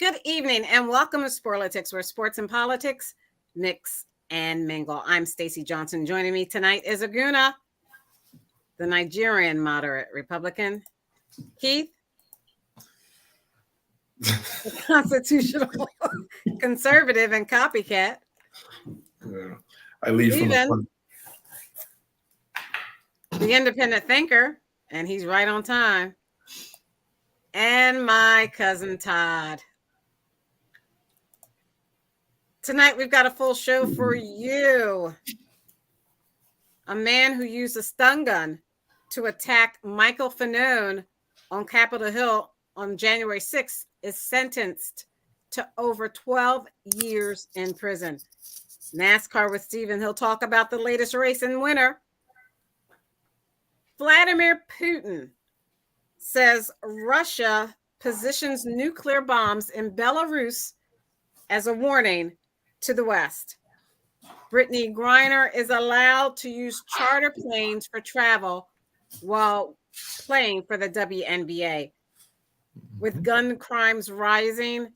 Good evening and welcome to Sporlitiks, where sports and politics mix and mingle. I'm Stacey Johnson. Joining me tonight is Aguna, the Nigerian moderate Republican. Keith, the constitutional conservative and copycat. Yeah. I lead Steven, from the front. the independent thinker, and he's right on time. And my cousin Todd. Tonight, we've got a full show for you. A man who used a stun gun to attack Michael Fanone on Capitol Hill on January 6th is sentenced to over 12 years in prison. NASCAR with Steven. He'll talk about the latest race and winner. Vladimir Putin says Russia positions nuclear bombs in Belarus as a warning to the West. Brittany Griner is allowed to use charter planes for travel while playing for the WNBA. With gun crimes rising,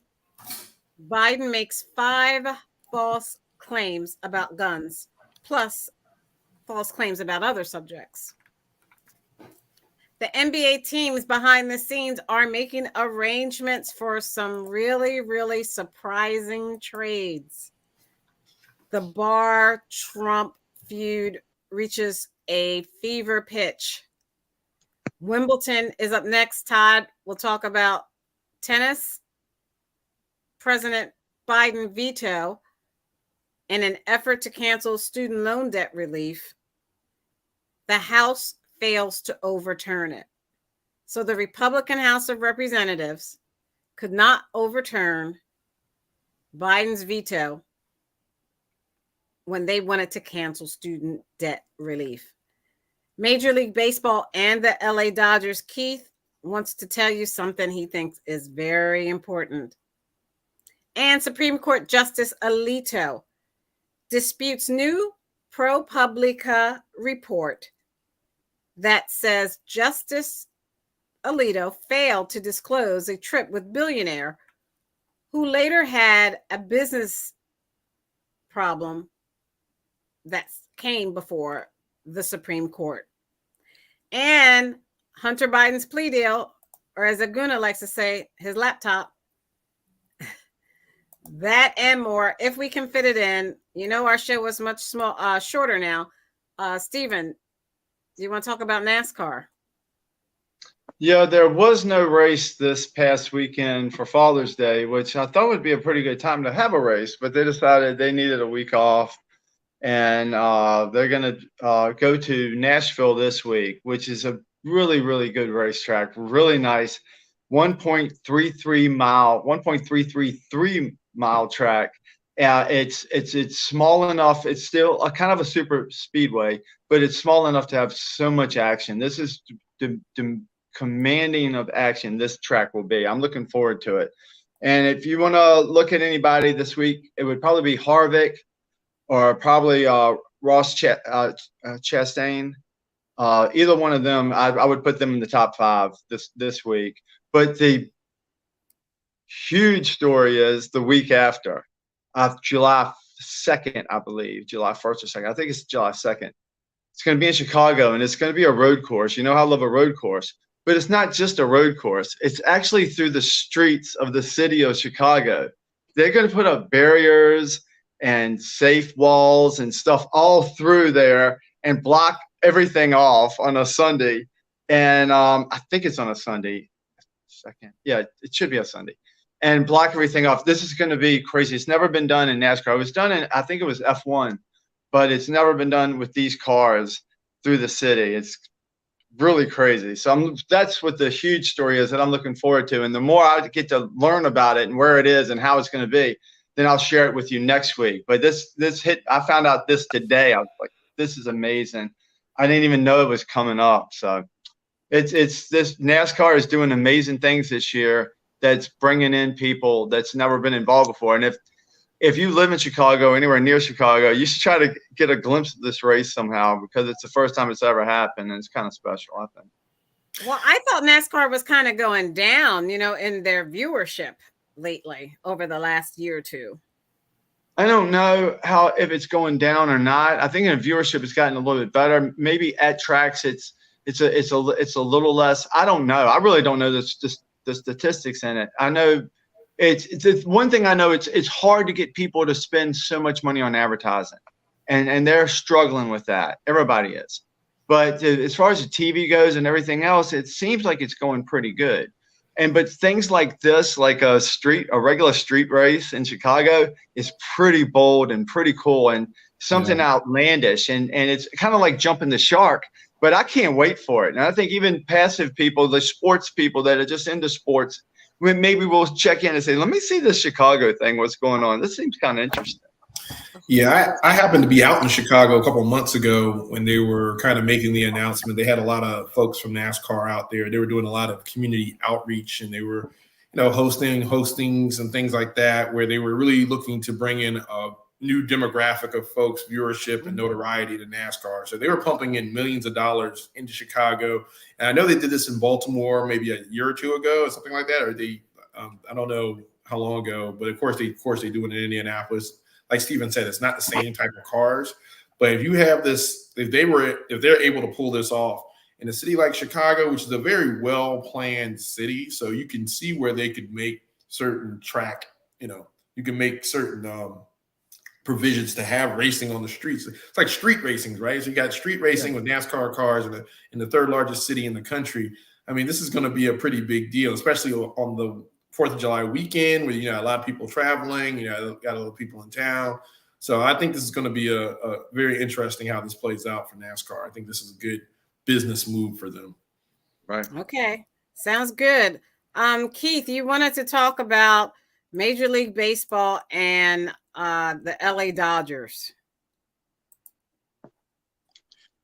Biden makes 5 false claims about guns, plus false claims about other subjects. The NBA teams behind the scenes are making arrangements for some really, really surprising trades. The Barr-Trump feud reaches a fever pitch. Wimbledon is up next. Todd will talk about tennis. President Biden veto in an effort to cancel student loan debt relief. The House fails to overturn it. So the Republican House of Representatives could not overturn Biden's veto when they wanted to cancel student debt relief. Major League Baseball and the LA Dodgers, Keith wants to tell you something he thinks is very important. And Supreme Court Justice Alito disputes new ProPublica report that says Justice Alito failed to disclose a trip with billionaire who later had a business problem that came before the Supreme Court. And Hunter Biden's plea deal, or as Aguna likes to say, his laptop. That and more, if we can fit it in. You know, our show was much shorter now. Steven, do you want to talk about NASCAR? Yeah, there was no race this past weekend for Father's Day, which I thought would be a pretty good time to have a race, but they decided they needed a week off. And they're going to go to Nashville this week, which is a really, really good racetrack. Really nice, 1.33 mile track. It's small enough. It's still a kind of a super speedway, but it's small enough to have so much action. This is commanding of action. This track will be. I'm looking forward to it. And if you want to look at anybody this week, it would probably be Harvick, or probably Ross Chastain. Either one of them, I would put them in the top 5 this week. But the huge story is the week after, July 2nd, I believe, July 1st or 2nd. I think it's July 2nd. It's going to be in Chicago, and it's going to be a road course. You know how I love a road course. But it's not just a road course. It's actually through the streets of the city of Chicago. They're going to put up barriers and safe walls and stuff all through there and block everything off on a Sunday. And I think it's on a Sunday. Yeah, it should be a Sunday. And block everything off. This is going to be crazy. It's never been done in NASCAR. It was done in, I think it was F1, but it's never been done with these cars through the city. It's really crazy. So that's what the huge story is that I'm looking forward to. And the more I get to learn about it and where it is and how it's going to be, then I'll share it with you next week. But this hit, I found out this today. I was like, this is amazing. I didn't even know it was coming up. So it's this NASCAR is doing amazing things this year. That's bringing in people that's never been involved before. And if you live in Chicago, anywhere near Chicago, you should try to get a glimpse of this race somehow, because it's the first time it's ever happened, and it's kind of special, I think. Well, I thought NASCAR was kind of going down, in their viewership. lately over the last year or two? I don't know if it's going down or not. I think in viewership it's gotten a little bit better. Maybe at tracks it's a little less. I don't know. I really don't know the statistics in it. I know it's one thing I know. It's hard to get people to spend so much money on advertising, and they're struggling with that. Everybody is. But as far as the TV goes and everything else, it seems like it's going pretty good. But things like this, like a regular street race in Chicago, is pretty bold and pretty cool and something outlandish. And it's kind of like jumping the shark. But I can't wait for it. And I think even passive people, the sports people that are just into sports, maybe we'll check in and say, let me see this Chicago thing. What's going on? This seems kind of interesting. Yeah, I happened to be out in Chicago a couple of months ago when they were kind of making the announcement. They had a lot of folks from NASCAR out there. They were doing a lot of community outreach, and they were, hosting hostings and things like that, where they were really looking to bring in a new demographic of folks, viewership and notoriety to NASCAR. So they were pumping in millions of dollars into Chicago. And I know they did this in Baltimore maybe a year or two ago or something like that, or they, I don't know how long ago, but of course they do it in Indianapolis. Like Steven said, it's not the same type of cars, but if you have this, if they're able to pull this off in a city like Chicago, which is a very well-planned city, so you can see where they could make certain track, you can make certain provisions to have racing on the streets. It's like street racing, right? So you got street racing with NASCAR cars in the third largest city in the country. I mean, this is going to be a pretty big deal, especially on the 4th of July weekend, where a lot of people traveling, got a lot of people in town. So I think this is going to be a very interesting how this plays out for NASCAR. I think this is a good business move for them. Right. Okay. Sounds good. Keith, you wanted to talk about Major League Baseball and the LA Dodgers.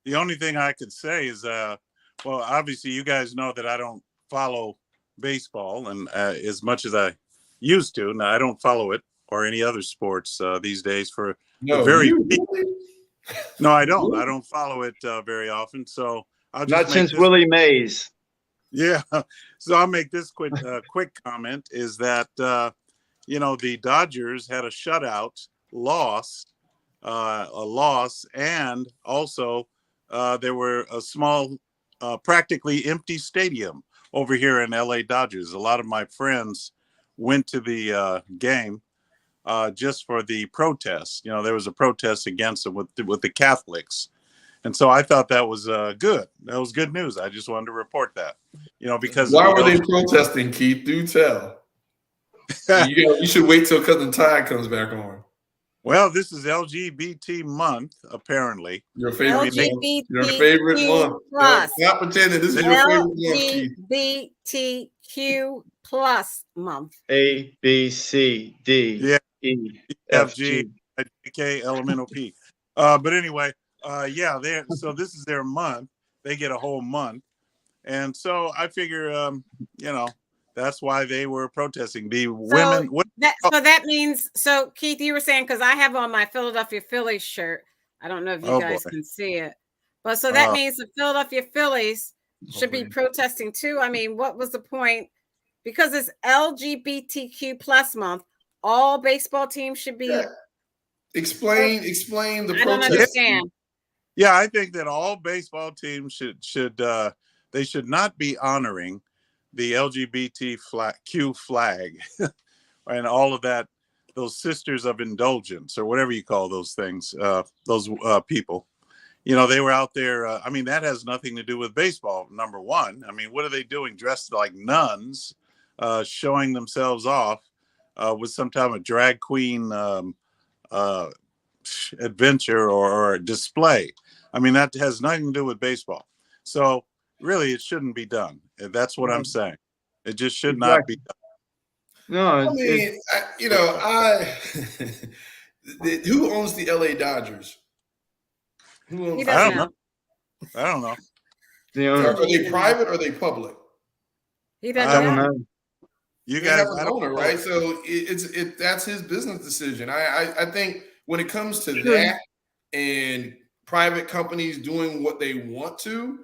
The only thing I could say is, well, obviously you guys know that I don't follow baseball and as much as I used to. Now I don't follow it or any other sports these days for No, No, I don't. I don't follow it very often. So I'll just not since Willie Mays. Yeah. So I'll make this quick comment is that the Dodgers had a shutout loss, and also there were a small, practically empty stadium over here in LA Dodgers. A lot of my friends went to the game just for the protest. There was a protest against them with the Catholics. And so I thought that was good. That was good news. I just wanted to report that, because why were they protesting, Keith? Do tell. You should wait till Cousin Ty comes back on. Well, this is LGBT month, apparently. Your favorite LGBTQ month. Your favorite month. Plus. Not pretending this is your favorite month, LGBTQ plus month. A, B, C, D, E, F, G, K, elemental P. But anyway, so this is their month. They get a whole month. And so I figure, that's why they were protesting. The women. So that means, Keith, you were saying, because I have on my Philadelphia Phillies shirt. I don't know if you guys can see it. But so that means the Philadelphia Phillies should be protesting too. I mean, what was the point? Because it's LGBTQ plus month. All baseball teams should be. Yeah. Explain the protest. I don't understand. Yeah, I think that all baseball teams should not be honoring the LGBTQ flag and all of that, those sisters of indulgence or whatever you call those things, those people. They were out there. I mean, that has nothing to do with baseball, number one. I mean, what are they doing dressed like nuns, showing themselves off with some type of drag queen adventure or display? I mean, that has nothing to do with baseball. So really, it shouldn't be done. That's what I'm saying. It just should not be done. No, I mean, who owns the LA Dodgers? Who owns? I don't know. Are they private or are they public? He doesn't know. You guys have an owner, right? So that's his business decision. I think when it comes to that and private companies doing what they want to,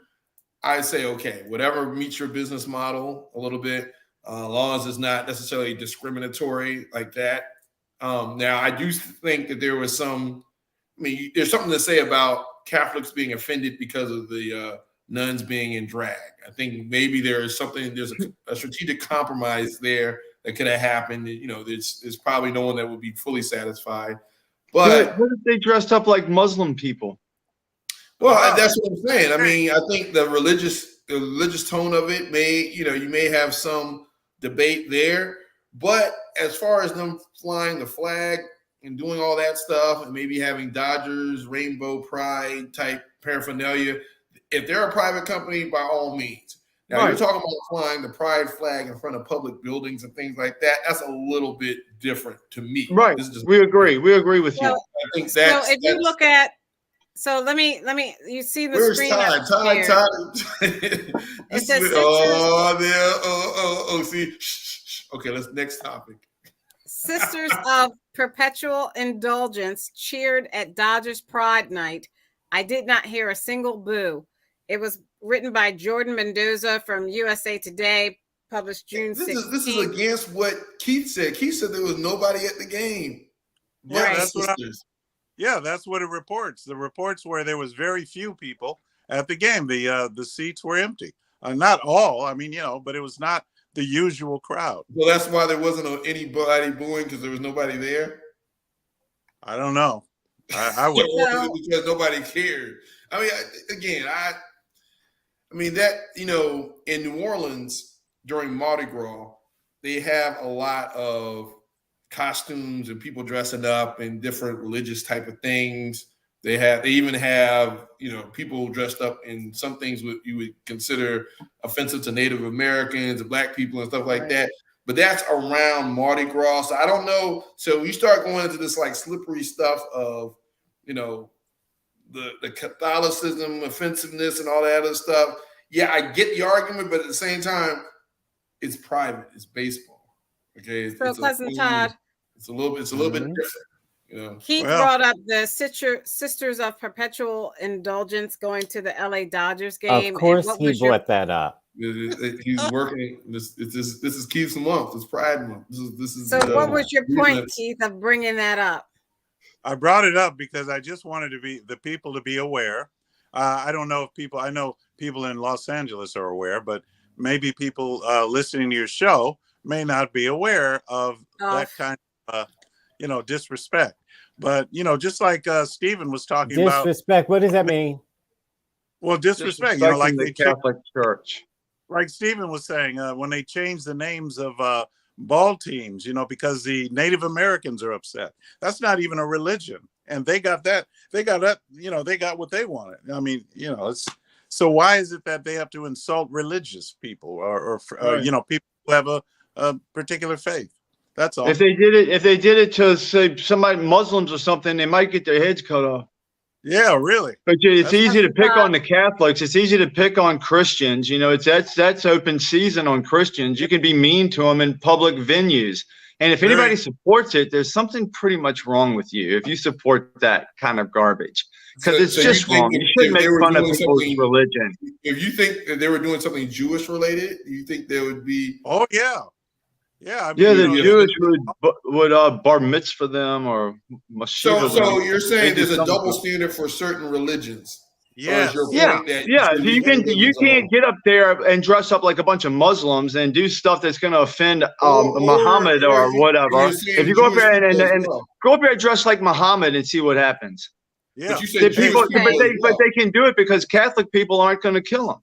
I say, okay, whatever meets your business model a little bit. as long as it's not necessarily discriminatory like that. Now, I do think that there was some. I mean, there's something to say about Catholics being offended because of the nuns being in drag. I think maybe there's a strategic compromise there that could have happened. You know, there's probably no one that would be fully satisfied. But what if they dressed up like Muslim people? Well, that's what I'm saying. I mean, I think the religious tone of it you may have some debate there. But as far as them flying the flag and doing all that stuff and maybe having Dodgers, Rainbow Pride type paraphernalia, if they're a private company, by all means. Now, You're talking about flying the pride flag in front of public buildings and things like that. That's a little bit different to me. Right. We agree. We agree with you. I think that's, so if you look at, so let me, you see the where's screen. Todd? It says See. Okay, let's next topic. Sisters of Perpetual Indulgence cheered at Dodgers Pride Night. I did not hear a single boo. It was written by Jordan Mendoza from USA Today, published June 16th. This is against what Keith said. Keith said there was nobody at the game. Right. That's what it reports. The reports where there was very few people at the game. The seats were empty. Not all. I mean, but it was not the usual crowd. Well, that's why there wasn't anybody booing, because there was nobody there. I don't know. I would because nobody cared. I mean, that in New Orleans during Mardi Gras, they have a lot of costumes and people dressing up in different religious type of things. They even have people dressed up in some things you would consider offensive to Native Americans and Black people and stuff like that. But that's around Mardi Gras. So I don't know. So you start going into this like slippery stuff of the Catholicism, offensiveness, and all that other stuff. Yeah, I get the argument, but at the same time, it's private. It's baseball. Okay. Cousin Todd, it's a little bit different. He brought up the Sisters of Perpetual Indulgence going to the LA Dodgers game. Of course, he brought that up. He's working. This is Keith's month. It's Pride Month. This is. So, what was your point, Keith, of bringing that up? I brought it up because I just wanted the people to be aware. I don't know if I know people in Los Angeles are aware, but maybe people listening to your show may not be aware of that kind of, disrespect. But, just like Stephen was talking about. Disrespect, what does that mean? Well, disrespect, like the Catholic Church. Like Stephen was saying, when they changed the names of ball teams, because the Native Americans are upset. That's not even a religion. And they got that. They got what they wanted. I mean, so why is it that they have to insult religious people or people who have a particular faith? That's all. If they did it to say somebody Muslims or something, they might get their heads cut off. Yeah, really. But it's easy to pick on the Catholics. It's easy to pick on Christians. That's open season on Christians. You can be mean to them in public venues. And if anybody supports it, there's something pretty much wrong with you if you support that kind of garbage. Because it's just wrong. You shouldn't make fun of people's religion. If you think that they were doing something Jewish related, you think there would be? Oh yeah. Yeah, the Jewish would bar mitzvah them or mashiva. So you're saying there's a double standard for certain religions? Yes. Yeah. You can't get up there and dress up like a bunch of Muslims and do stuff that's going to offend Muhammad or whatever. If you go up there and go up there dressed like Muhammad and see what happens. Yeah. But they can do it because Catholic people aren't going to kill them.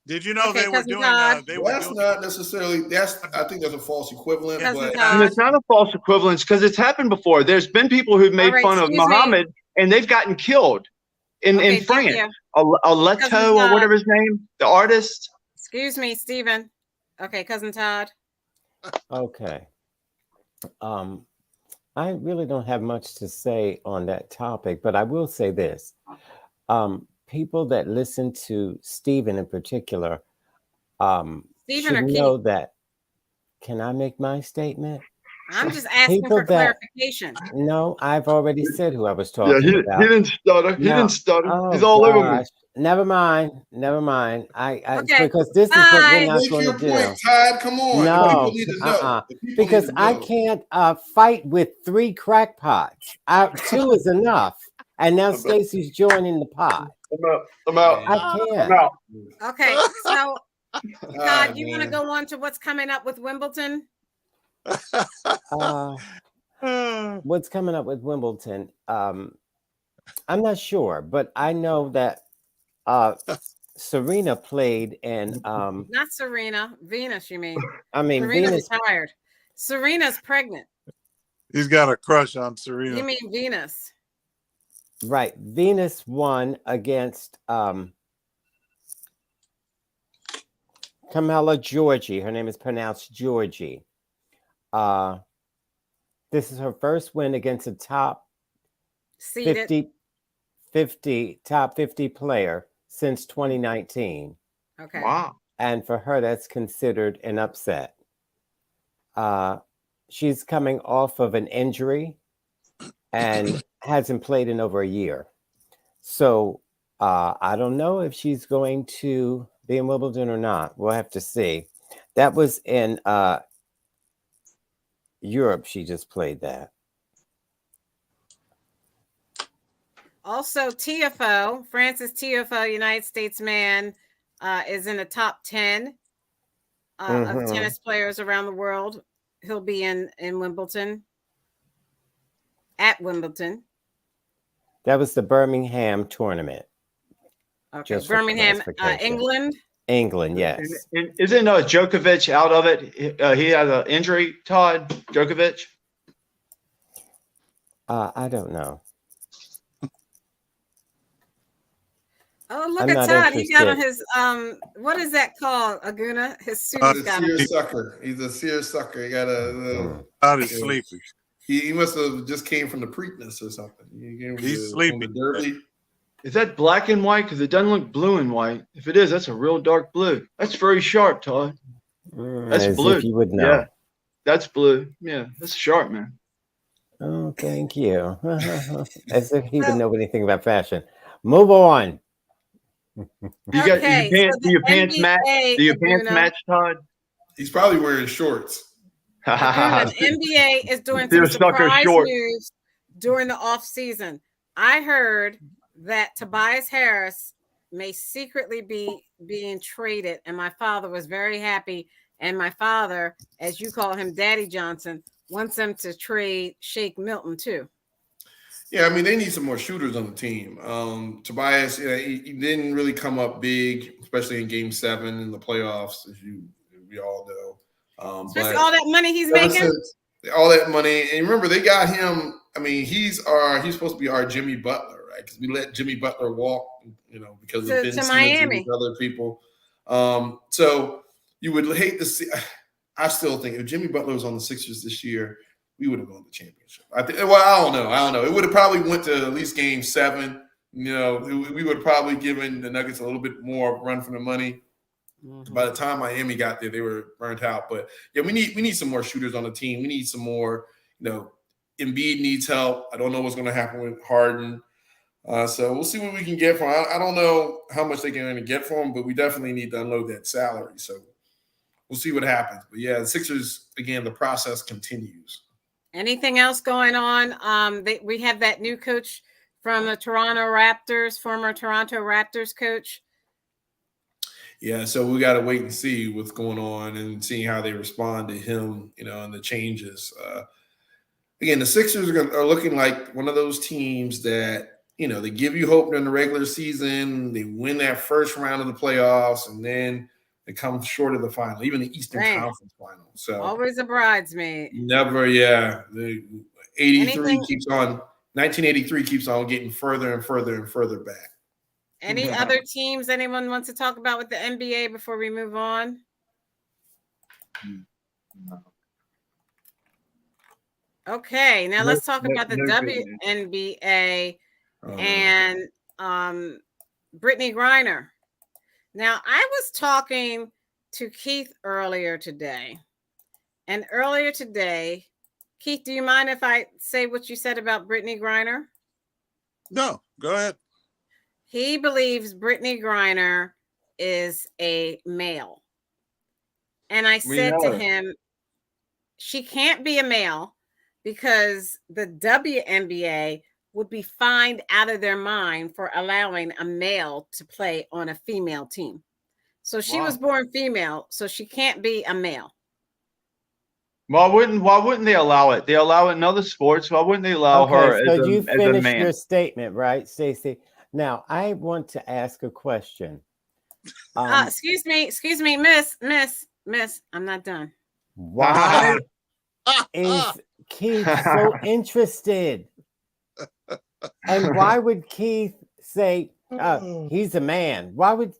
Did you know they were doing? Not necessarily. I think that's a false equivalent. But it's not a false equivalence because it's happened before. There's been people who've made fun of Muhammad and they've gotten killed in France. Aleto or whatever his name, the artist. Excuse me, Stephen. Okay, Cousin Todd. Okay. I really don't have much to say on that topic, but I will say this. People that listen to Stephen in particular should know that. Can I make my statement? I'm just asking for clarification. No, I've already said who I was talking about. He didn't stutter. He didn't stutter. He's all over me. Never mind. Okay. Because this is what we're Bye. not Make going your to do. point, Todd. Come on. The people No, need to know. The people need because to I know. can't fight with 3 crackpots. 2 is enough. And now Stacy's joining the pot. I'm out. I I'm can't. out. Okay. So, God, Todd, you want to man. go on to what's coming up with Wimbledon? What's coming up with Wimbledon? I'm not sure, but I know that Serena played and Not Serena, Venus, you mean? I mean Serena's Venus. retired. Serena's pregnant. He's got a crush on You Serena. mean Venus? Right. Venus won against Camilla Giorgi. Her name is pronounced Georgie. This is her first win against a top Seated. 50 player since 2019. Okay. Wow. And for her, that's considered an upset. She's coming off of an injury and hasn't played in over a year. So I don't know if she's going to be in Wimbledon or not. We'll have to see. That was in Europe. She just played that. Also, TFO, Francis TFO, United States man, is in the top 10 of tennis players around the world. He'll be in Wimbledon, at Wimbledon. That was the Birmingham tournament. Okay, Birmingham, England. England, yes. And isn't Djokovic out of it? He had an injury, Todd, Djokovic? I don't know. Oh, look at Todd. He got on his, what is that called, Aguna? His suit He's got a seersucker. He's a seersucker. He got Todd is sleepy. He must have just came from the Preakness or something. He's sleepy. Is that black and white? Because it doesn't look blue and white. If it is, that's a real dark blue. That's very sharp, Todd. That's as blue. If you would know. Yeah, that's blue. Yeah, that's sharp, man. Oh, thank you. As if he would know anything about fashion. Move on. Do your pants match? Do your pants match, Todd? He's probably wearing shorts. The NBA is doing some surprise moves during the off season. I heard that Tobias Harris may secretly be being traded, and my father was very happy. And my father, as you call him, Daddy Johnson, wants them to trade Shake Milton too. Yeah, I mean, they need some more shooters on the team. Tobias, he didn't really come up big, especially in Game 7 in the playoffs, as we all know. But all that money he's making? All that money. And remember, they got him. I mean, he's supposed to be our Jimmy Butler, right? Because we let Jimmy Butler walk, because of Ben Simmons Miami and other people. So you would hate to see. I still think if Jimmy Butler was on the Sixers this year, we would have won the championship. I don't know. It would have probably went to at least Game 7. We would have probably given the Nuggets a little bit more run for the money. Mm-hmm. By the time Miami got there, they were burnt out. But yeah, we need some more shooters on the team. We need some more. Embiid needs help. I don't know what's going to happen with Harden. So we'll see what we can get from him. I don't know how much they're going to get from him, but we definitely need to unload that salary. So we'll see what happens. But yeah, the Sixers, again, the process continues. Anything else going on? We have that new coach from the Toronto Raptors, former Toronto Raptors coach. Yeah, so we got to wait and see what's going on and seeing how they respond to him, and the changes. Again, the Sixers are looking like one of those teams that, they give you hope during the regular season. They win that first round of the playoffs, and then they come short of the final, even the Eastern Conference final. So always a bridesmaid. Never, yeah. The 1983 keeps on getting further and further and further back. Any other teams anyone wants to talk about with the NBA before we move on? Okay, now let's talk about the WNBA and Brittany Griner. Now, I was talking to Keith earlier today. And earlier today, Keith, do you mind if I say what you said about Brittany Griner? No, go ahead. He believes Brittany Griner is a male. And I said to him, she can't be a male because the WNBA would be fined out of their mind for allowing a male to play on a female team. So she was born female, so she can't be a male. Why wouldn't they allow it? They allow it in other sports. Why wouldn't they allow her so as you a finished man? your statement, right, Stacey? Now I want to ask a question. Excuse me, miss. I'm not done. Why is Keith so interested? And why would Keith say he's a man? Why would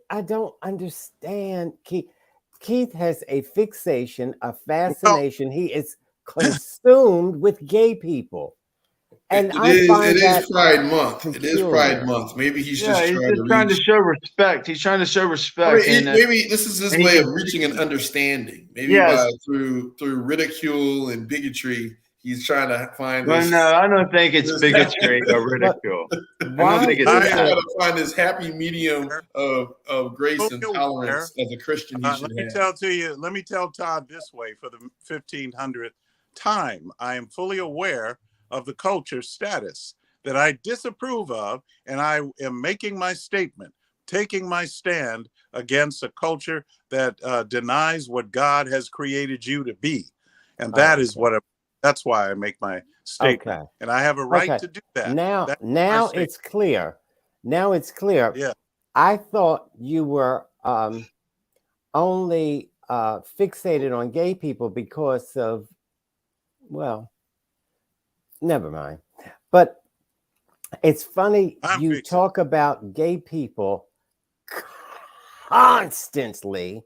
I don't understand. Keith has a fixation, a fascination. He is consumed with gay people. And it is Pride Month. Peculiar. It is Pride Month. Maybe he's just trying to show respect. He's trying to show respect. I mean, maybe this is his way of reaching an understanding. Maybe through ridicule and bigotry, he's trying to find. Well, no, I don't think it's bigotry or ridicule. I don't think it's trying to find this happy medium of grace and tolerance as a Christian. Let me tell Todd this way for the 1500th time. I am fully aware of the culture status that I disapprove of, and I am making my statement, taking my stand against a culture that denies what God has created you to be, and that is that's why I make my statement, and I have a right to do that. Now it's clear. Now it's clear. Yeah, I thought you were only fixated on gay people because of, well, never mind. But it's funny you talk about gay people constantly,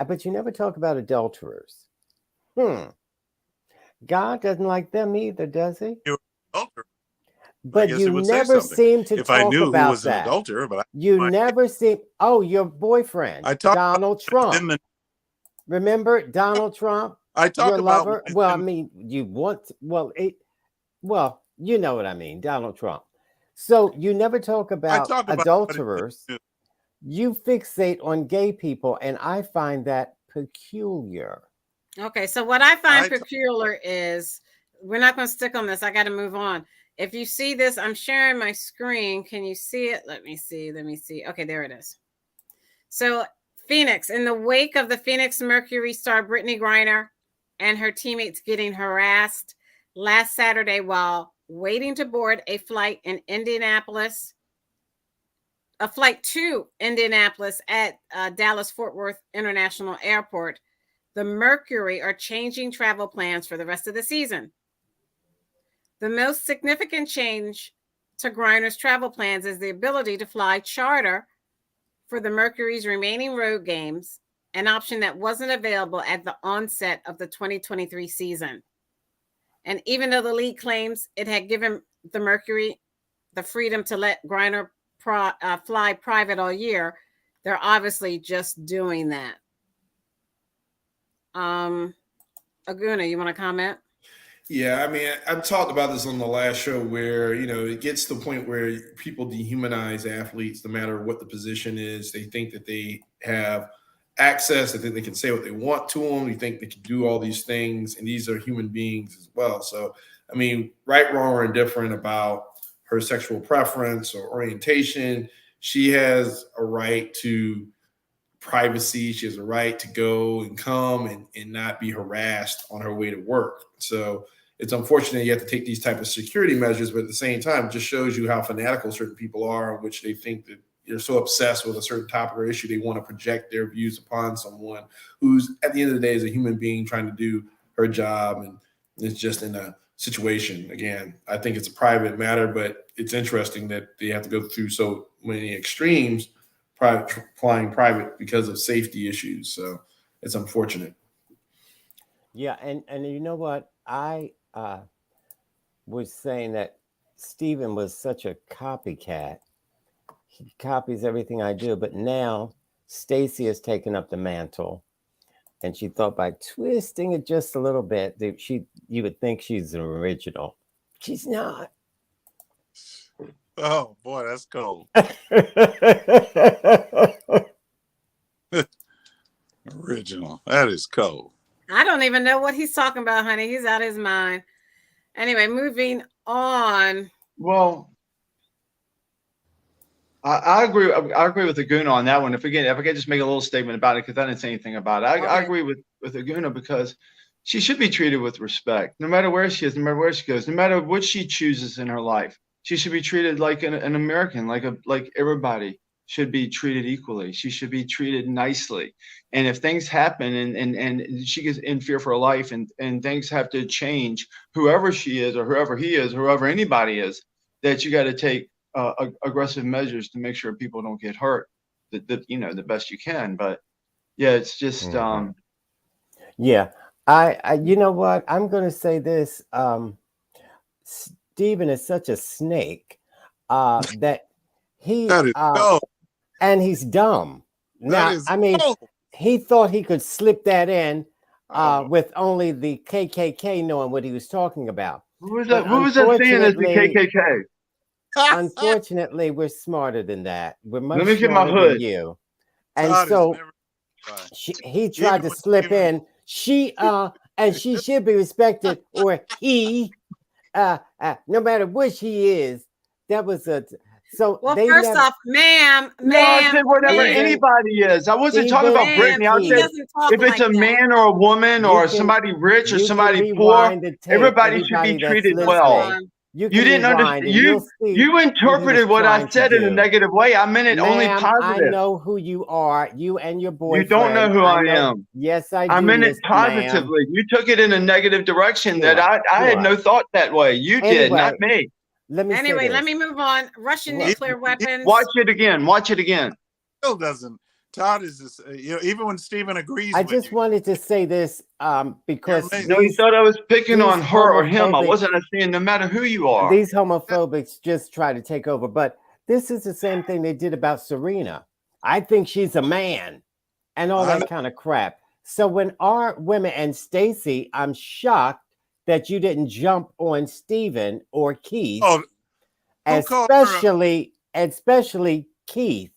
but you never talk about adulterers. God doesn't like them either, does he? But you never seem to talk about that. You never seem. Oh, your boyfriend, Donald Trump. Remember Donald Trump? I talk your about lover. Well, I mean, you want. Well, you know what I mean, Donald Trump. So you never talk about adulterers. You fixate on gay people, and I find that peculiar. Okay, so what I find peculiar is we're not going to stick on this. I got to move on. If you see this, I'm sharing my screen. Can you see it? Let me see. Okay, there it is. So Phoenix, in the wake of the Phoenix Mercury star Brittany Griner and her teammates getting harassed last Saturday while waiting to board a flight to Indianapolis at Dallas-Fort Worth International Airport, the Mercury are changing travel plans for the rest of the season. The most significant change to Griner's travel plans is the ability to fly charter for the Mercury's remaining road games, an option that wasn't available at the onset of the 2023 season. And even though the league claims it had given the Mercury the freedom to let Griner fly private all year, they're obviously just doing that. Aguna, you want to comment? Yeah, I mean, I've talked about this on the last show where, it gets to the point where people dehumanize athletes no matter what the position is. They think that they have access. They think they can say what they want to them. They think they can do all these things, and these are human beings as well. So, I mean, right, wrong, or indifferent about her sexual preference or orientation, she has a right to privacy. She has a right to go and come and not be harassed on her way to work. So it's unfortunate you have to take these type of security measures, but at the same time, it just shows you how fanatical certain people are, in which they think that you're so obsessed with a certain topic or issue, they want to project their views upon someone who's, at the end of the day, is a human being trying to do her job, and is just in a situation. Again, I think it's a private matter, but it's interesting that they have to go through so many extremes flying private because of safety issues. So it's unfortunate. Yeah, and you know what? I was saying that Stephen was such a copycat. He copies everything I do, but now Stacey has taken up the mantle, and she thought by twisting it just a little bit, you would think she's an original. She's not. Oh boy, that's cold. Original. That is cold. I don't even know what he's talking about, honey. He's out of his mind. Anyway, moving on. Well, I agree. I agree with Aguna on that one. If I could just make a little statement about it, because I didn't say anything about it. I agree with Aguna because she should be treated with respect, no matter where she is, no matter where she goes, no matter what she chooses in her life. She should be treated like an American, like everybody should be treated equally. She should be treated nicely. And if things happen and she gets in fear for her life and things have to change, whoever she is or whoever he is, whoever anybody is, that you got to take aggressive measures to make sure people don't get hurt, the best you can. But yeah, it's just yeah. I you know what, I'm going to say this. Stephen is such a snake that he That is cold. and he's dumb. Now, I mean, he thought he could slip that in with only the KKK knowing what he was talking about. who was that saying is the KKK? Unfortunately, we're smarter than that. We're much Let me get my smarter hood. than you. And Todd so is he tried to slip in. She and she should be respected, or he, no matter what she is. That was a so. Well, they first never, off, ma'am, No, I said whatever ma'am. anybody is. I wasn't talking Stephen, about Brittany. I he said doesn't talk if it's like a that. man or a woman You or can- somebody rich or you can somebody poor, rewind the tape, everybody should be that's treated listening. well. You You didn't rewind understand. and you'll see You interpreted what I trying to said in a do. negative way. I meant it only Ma'am, positive. I know who you are. You and your boyfriend. You don't know who I know- am. Yes, I do. I meant it Miss Ma'am. positively. You took it in a negative direction Sure, that I had sure. no thought that way. You did, not Anyway, me. Let me say Anyway, let this. me move on. Russian Well, nuclear weapons. Watch it again. Watch it again. Still doesn't. Todd is this, even when Stephen agrees I with just you. wanted to say this because amazing. No, you these, thought I was picking these on her or him. I homophobic- wasn't saying no matter who you are. these homophobics just try to take over. But this is the same thing they did about Serena. I think she's a man and all I that kind of crap. So when our women, and Stacy, I'm shocked that you didn't jump on Stephen or Keith, Oh, who called her especially Keith,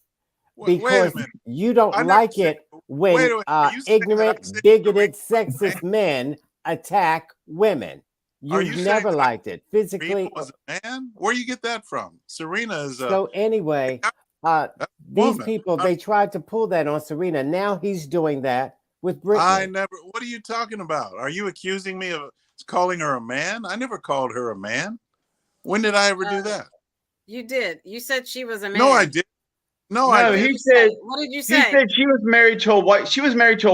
wait because a minute. you don't I never like said- it when wait a minute. Are you saying that ignorant, I said bigoted, Serena was a sexist men attack women. Are you You've saying never that liked it physically. Serena was a man? Where do you get that from? Serena is a So anyway, that's a these woman. people, they tried to pull that on Serena. Now he's doing that with Brittany. I never. What are you talking about? Are you accusing me of calling her a man? I never called her a man. When did I ever do that? You did. You said she was a man. No, I did. No, I No, didn't. he said What did you he say? said she was married to a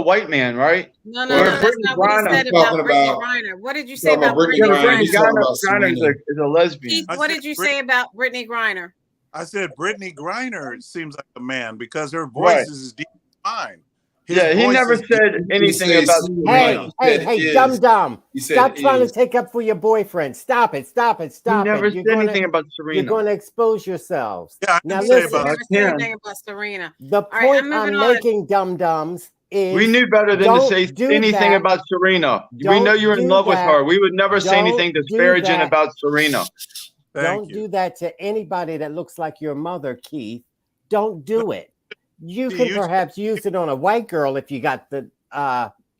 white man, right? No, Or that's Brittany not what he Griner. said He's about talking Brittany about- Griner. What did you he's say talking about about Brittany Yeah, Brittany but Griner. Griner? Brittany He's talking about Griner Serena. is a lesbian. Keith, I what said did you Brit- say about Brittany Griner? I said Brittany Griner seems like a man because her voice Right. is as deep as mine. His Yeah, he voice never is deep. said anything say about Serena. Hey, Right. hey, He said dum is. dum! He said Stop trying to is. take up for your boyfriend. Stop it! Stop it! He Stop never it! said anything about You're Serena. going to expose yourselves. Yeah, I Now didn't say listen. about Never said Ken. anything about Serena. The right, point I'm I'm moving on. making, dum dums, is We knew better than to don't say do anything that. about Serena. We Don't know you're in do love with that. her. We would never say Don't anything do disparaging that. about Serena. Thank Don't you. do that to anybody that looks like your mother, Keith. Don't do it. You See, can you- perhaps use it on a white girl if you got the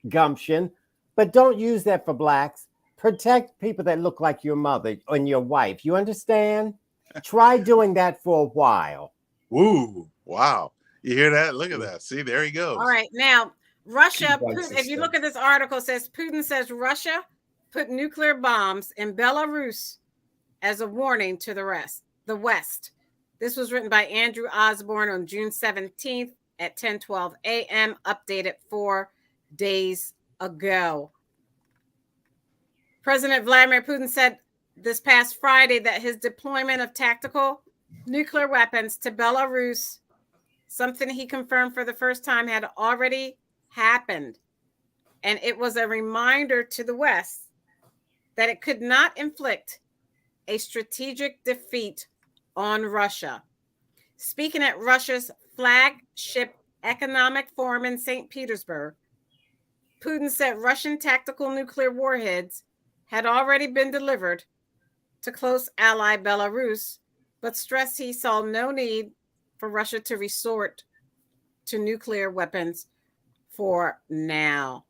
gumption, but don't use that for blacks. Protect people that look like your mother and your wife. You understand? Try doing that for a while. Woo! Wow! You hear that? Look at that. See, there he goes. All right, now Russia. Keith likes Putin, this if you look stuff. at this article, it says Putin says Russia put nuclear bombs in Belarus as a warning to the West. This was written by Andrew Osborne on June 17th at 10:12 a.m. Updated 4 days ago. President Vladimir Putin said this past Friday that his deployment of tactical nuclear weapons to Belarus, something he confirmed for the first time, had already happened. And it was a reminder to the West that it could not inflict a strategic defeat on Russia. Speaking at Russia's flagship economic forum in St. Petersburg, Putin said Russian tactical nuclear warheads had already been delivered to close ally Belarus but stressed he saw no need for Russia to resort to nuclear weapons for now.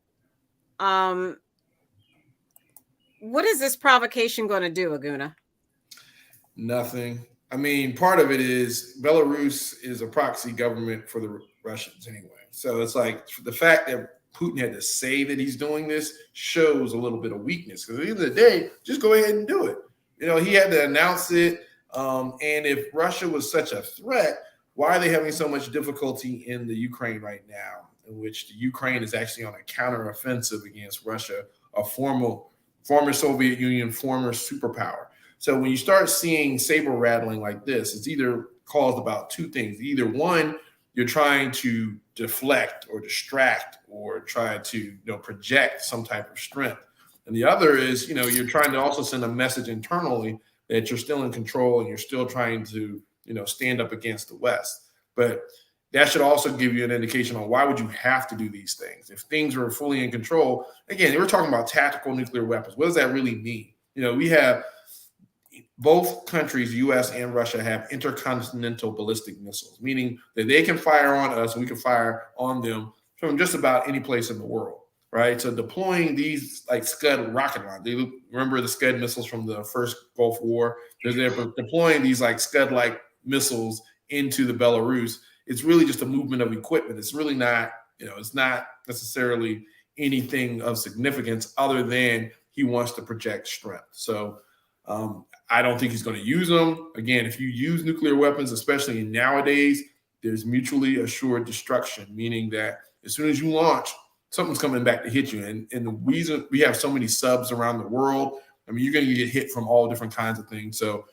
What is this provocation going to do, Aguna? Nothing. I mean, part of it is Belarus is a proxy government for the Russians anyway. So it's like the fact that Putin had to say that he's doing this shows a little bit of weakness. Because at the end of the day, just go ahead and do it. You know, he had to announce it. And if Russia was such a threat, why are they having so much difficulty in the Ukraine right now, in which the Ukraine is actually on a counteroffensive against Russia, a former Soviet Union, former superpower? So when you start seeing saber rattling like this, it's either caused about two things. Either one, you're trying to deflect or distract or try to project some type of strength. And the other is, you're trying to also send a message internally that you're still in control and you're still trying to, stand up against the West. But that should also give you an indication on why would you have to do these things. If things were fully in control, again, we're talking about tactical nuclear weapons. What does that really mean? We have both countries, U.S. and Russia, have intercontinental ballistic missiles, meaning that they can fire on us and we can fire on them from just about any place in the world, right? So deploying these like Scud rocket launchers, they remember the Scud missiles from the first Gulf War? They're deploying these like Scud-like missiles into the Belarus. It's really just a movement of equipment. It's really not, it's not necessarily anything of significance other than he wants to project strength. So I don't think he's going to use them. Again, if you use nuclear weapons, especially nowadays, there's mutually assured destruction, meaning that as soon as you launch, something's coming back to hit you. And the reason we have so many subs around the world, I mean, you're going to get hit from all different kinds of things. So,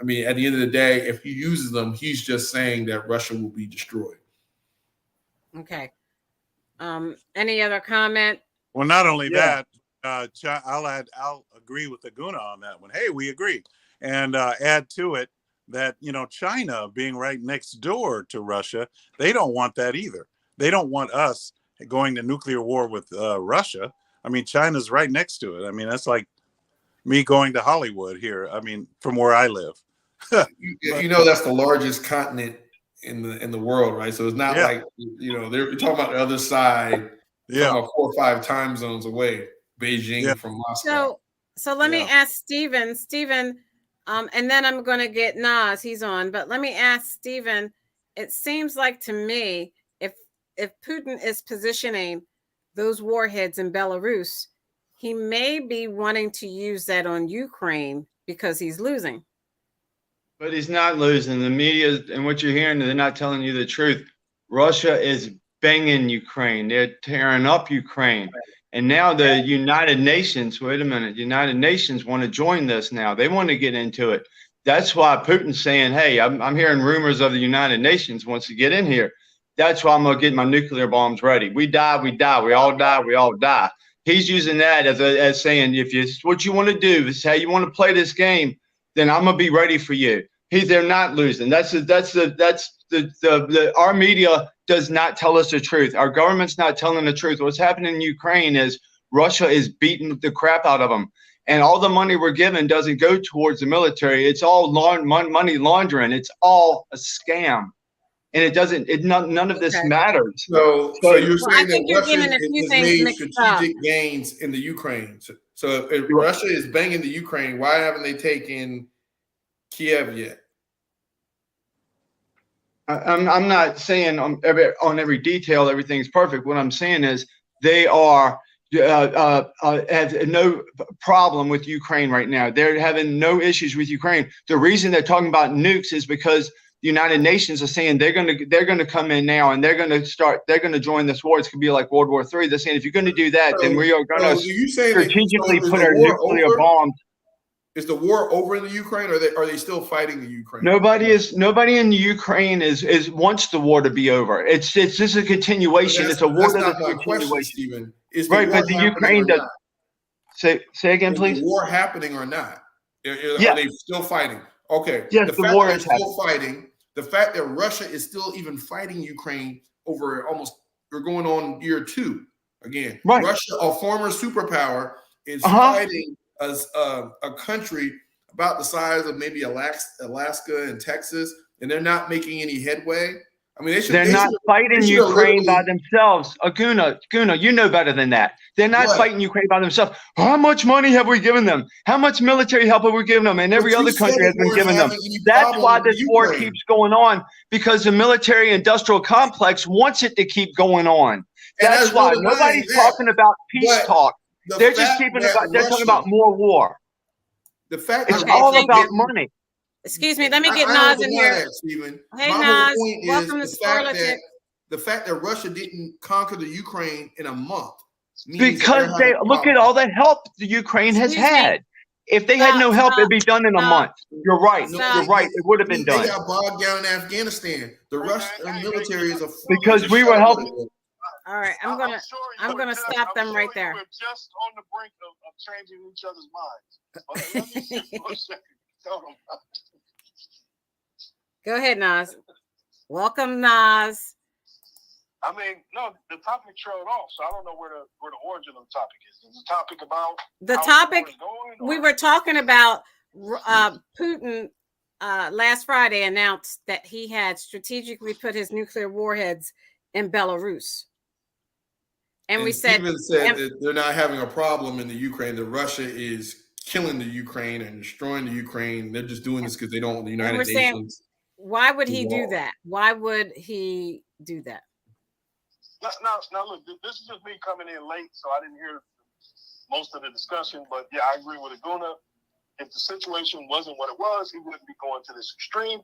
I mean, at the end of the day, if he uses them, he's just saying that Russia will be destroyed. Okay. Any other comment? Well, not only that, I'll agree with Aguna on that one. Hey, we agree. And add to it that, China being right next door to Russia, they don't want that either. They don't want us going to nuclear war with Russia. I mean, China's right next to it. I mean, that's like me going to Hollywood here. I mean, from where I live. That's the largest continent in the world, right? So it's not like, they're talking about the other side, about 4 or 5 time zones away, Beijing from Moscow. So let me ask Stephen, and then I'm going to get Nas, he's on, but let me ask Stephen, it seems like to me, if Putin is positioning those warheads in Belarus, he may be wanting to use that on Ukraine because he's losing. But he's not losing. The media and what you're hearing, they're not telling you the truth. Russia is banging Ukraine. They're tearing up Ukraine. And now the United Nations, United Nations want to join this now. They want to get into it. That's why Putin's saying, hey, I'm hearing rumors of the United Nations wants to get in here. That's why I'm going to get my nuclear bombs ready. We die, we die. We all die, we all die. He's using that as saying, if it's what you want to do, this is how you want to play this game, then I'm going to be ready for you. They're not losing. Our media does not tell us the truth. Our government's not telling the truth. What's happening in Ukraine is Russia is beating the crap out of them. And all the money we're given doesn't go towards the military. It's all money laundering. It's all a scam. And it doesn't, none of this matters. So you're saying that Russia has made strategic gains in the Ukraine. So if Russia is banging the Ukraine, why haven't they taken Kiev yet? I'm not saying on every detail everything's perfect. What I'm saying is they are have no problem with Ukraine right now. They're having no issues with Ukraine. The reason they're talking about nukes is because the United Nations are saying they're going to come in now and they're going to join this war. It's going to be like World War III. They're saying if you're going to do that, then we are going to strategically put our nuclear bombs. Is the war over in the Ukraine, or are they still fighting the Ukraine? Nobody in the Ukraine is wants the war to be over. It's just a continuation. It's a war that's a continuation. Stephen. Right, but the Ukraine does. Say again, please. Is the war happening or not? Are they still fighting? Okay. Yes, the war is still fighting. The fact that Russia is still even fighting Ukraine over we're going on year 2 again. Right. Russia, a former superpower, is fighting as a country about the size of maybe Alaska and Texas, and they're not making any headway. I mean, they're not fighting Ukraine by themselves. Guna, you know better than that. They're not fighting Ukraine by themselves. How much money have we given them? How much military help have we given them? And every other country has been giving them. That's why this war keeps going on, because the military-industrial complex wants it to keep going on. That's why nobody's talking about peace talk. They're just they're talking about more war. The fact it's all about money. Excuse me, let me get Nas in here. Hey, Nas, welcome to Sporlitiks. The fact that Russia didn't conquer the Ukraine in a month. Because they look at all the help the Ukraine has had. If they had no help, it'd be done in a month. You're right. You're right. It would have been done. They got bogged down in Afghanistan. The Russian military is because we were helping. All right, I'm gonna stop them right there. We're just on the brink of changing each other's minds. Let me see for a second. Go ahead, Nas. Welcome, Nas. I mean, no, the topic trailed off, so I don't know where the origin of the topic is. Is the topic about the topic? We were talking about Putin. Last Friday announced that he had strategically put his nuclear warheads in Belarus. And we said, Steven said that they're not having a problem in the Ukraine, that Russia is killing the Ukraine and destroying the Ukraine. They're just doing this because they don't want the United Nations. Saying, why would he do that? Why would he do that? Now, look, this is just me coming in late, so I didn't hear most of the discussion. But yeah, I agree with Aguna. If the situation wasn't what it was, he wouldn't be going to this extreme.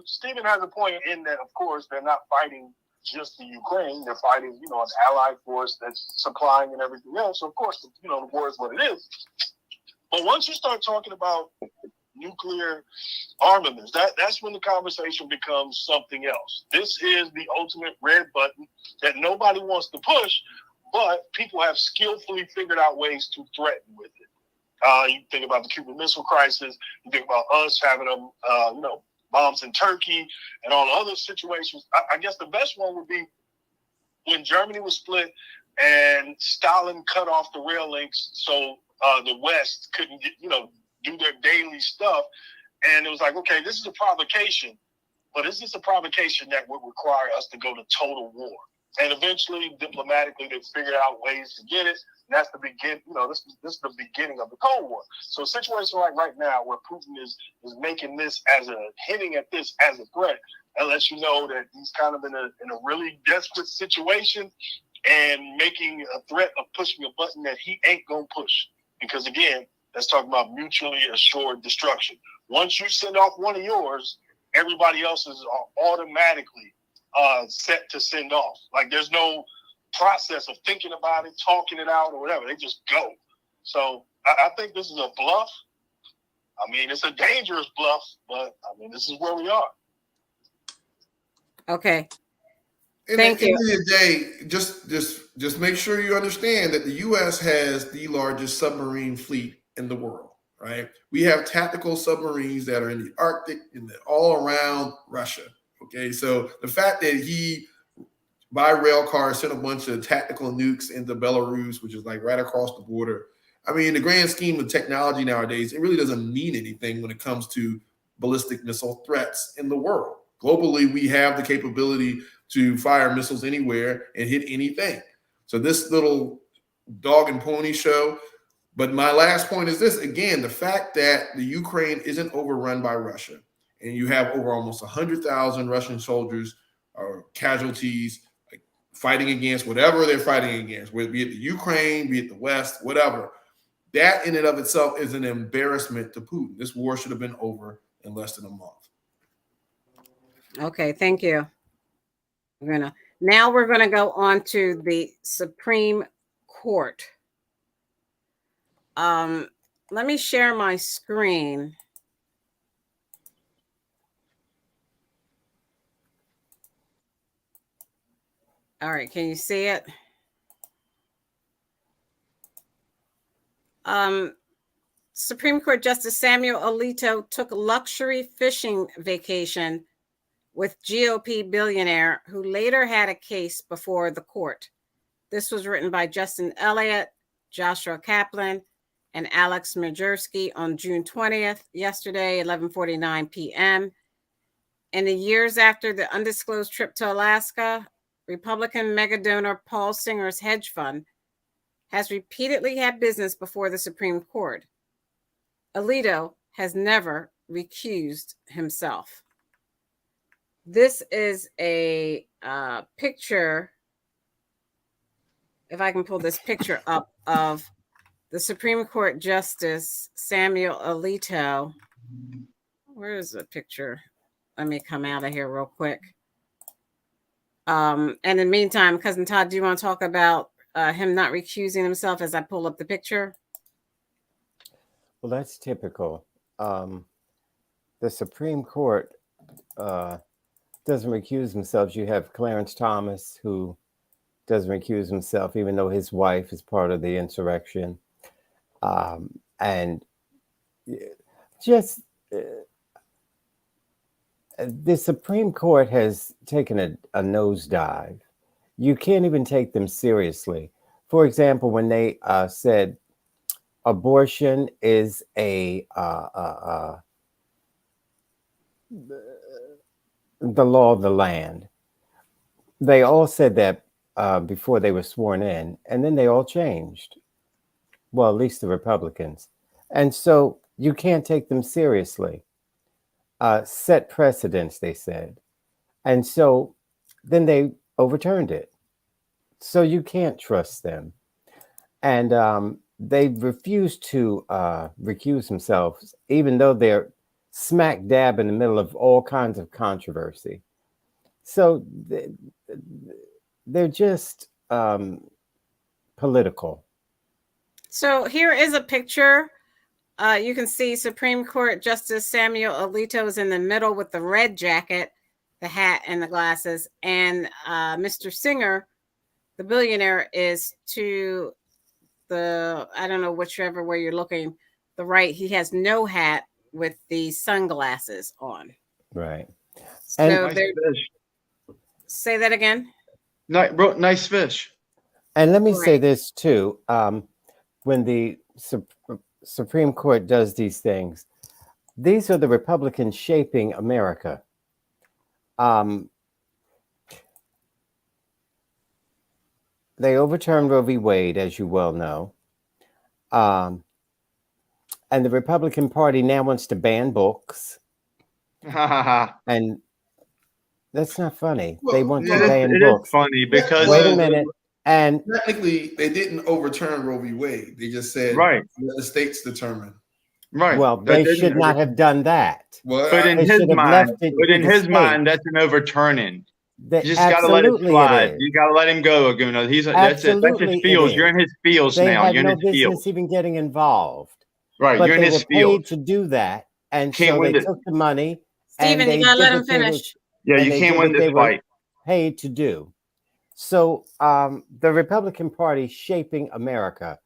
Stephen has a point in that, of course, they're not fighting just the Ukraine. They're fighting, an allied force that's supplying and everything else. So, of course, the war is what it is. But once you start talking about nuclear armaments, that's when the conversation becomes something else. This is the ultimate red button that nobody wants to push, but people have skillfully figured out ways to threaten with it. You think about the Cuban Missile Crisis. You think about us having bombs in Turkey and all the other situations. I guess the best one would be when Germany was split and Stalin cut off the rail links so the West couldn't do their daily stuff. And it was like, okay, this is a provocation, but is this a provocation that would require us to go to total war? And eventually, diplomatically, they figured out ways to get it. And that's the beginning. This is the beginning of the Cold War. So a situation like right now, where Putin is making this hitting at this as a threat, and lets you know that he's kind of in a really desperate situation, and making a threat of pushing a button that he ain't gonna push. Because again, let's talk about mutually assured destruction. Once you send off one of yours, everybody else's are automatically set to send off. Like there's no process of thinking about it, talking it out, or whatever. They just go. So I think this is a bluff. I mean, it's a dangerous bluff, but I mean, this is where we are. Okay. Thank you. At the end of the day, just make sure you understand that the U.S. has the largest submarine fleet in the world, right? We have tactical submarines that are in the Arctic and all around Russia. Okay, so the fact that he, by rail car, sent a bunch of tactical nukes into Belarus, which is like right across the border. I mean, in the grand scheme of technology nowadays, it really doesn't mean anything when it comes to ballistic missile threats in the world. Globally, we have the capability to fire missiles anywhere and hit anything. So this little dog and pony show. But my last point is this, again, the fact that the Ukraine isn't overrun by Russia, and you have over almost 100,000 Russian soldiers or casualties fighting against whatever they're fighting against, whether it be it the Ukraine, be it the West, whatever. That in and of itself is an embarrassment to Putin. This war should have been over in less than a month. Okay, thank you. Now we're gonna go on to the Supreme Court. Let me share my screen. All right, can you see it? Supreme Court Justice Samuel Alito took a luxury fishing vacation with GOP billionaire who later had a case before the court. This was written by Justin Elliott, Joshua Kaplan, and Alex Majerski on June 20th, yesterday, 11:49 p.m. In the years after the undisclosed trip to Alaska, Republican mega donor Paul Singer's hedge fund has repeatedly had business before the Supreme Court. Alito has never recused himself. This is a picture, if I can pull this picture up, of the Supreme Court Justice Samuel Alito. Where is the picture? Let me come out of here real quick. And in the meantime, Cousin Todd, do you want to talk about him not recusing himself as I pull up the picture? Well, that's typical. The Supreme Court doesn't recuse themselves. You have Clarence Thomas, who doesn't recuse himself, even though his wife is part of the insurrection. And just the Supreme Court has taken a nosedive. You can't even take them seriously. For example, when they said abortion is the law of the land, they all said that before they were sworn in, and then they all changed. Well, at least the Republicans. And so you can't take them seriously. Set precedents, they said. And so then they overturned it. So you can't trust them. And they refused to recuse themselves, even though they're smack dab in the middle of all kinds of controversy. So they're just political. So here is a picture. You can see Supreme Court Justice Samuel Alito is in the middle with the red jacket, the hat, and the glasses. And Mr. Singer, the billionaire, is to the, I don't know, whichever way you're looking, the right. He has no hat with the sunglasses on. Right. So nice fish. Say that again. Nice fish. And let me say this too. When the Supreme Court does these things, these are the Republicans shaping America. They overturned Roe v. Wade, as you well know. And the Republican Party now wants to ban books. And that's not funny. Well, they want to it ban is books. funny because Wait a minute. And technically, they didn't overturn Roe v. Wade. They just said, right, let the states determine. Right. Well, they should not have done that. But in his mind, that's an overturning. You just got to let it slide. You got to let him go, Aguna. That's his feels. You're in his feels now. You're in his feels. They had no business even getting involved. Right. But you're in his feels. Paid to do that, and so they took the money. Stephen, you gotta let him finish. Yeah, you can't win this fight. Paid to do. So the Republican Party shaping America,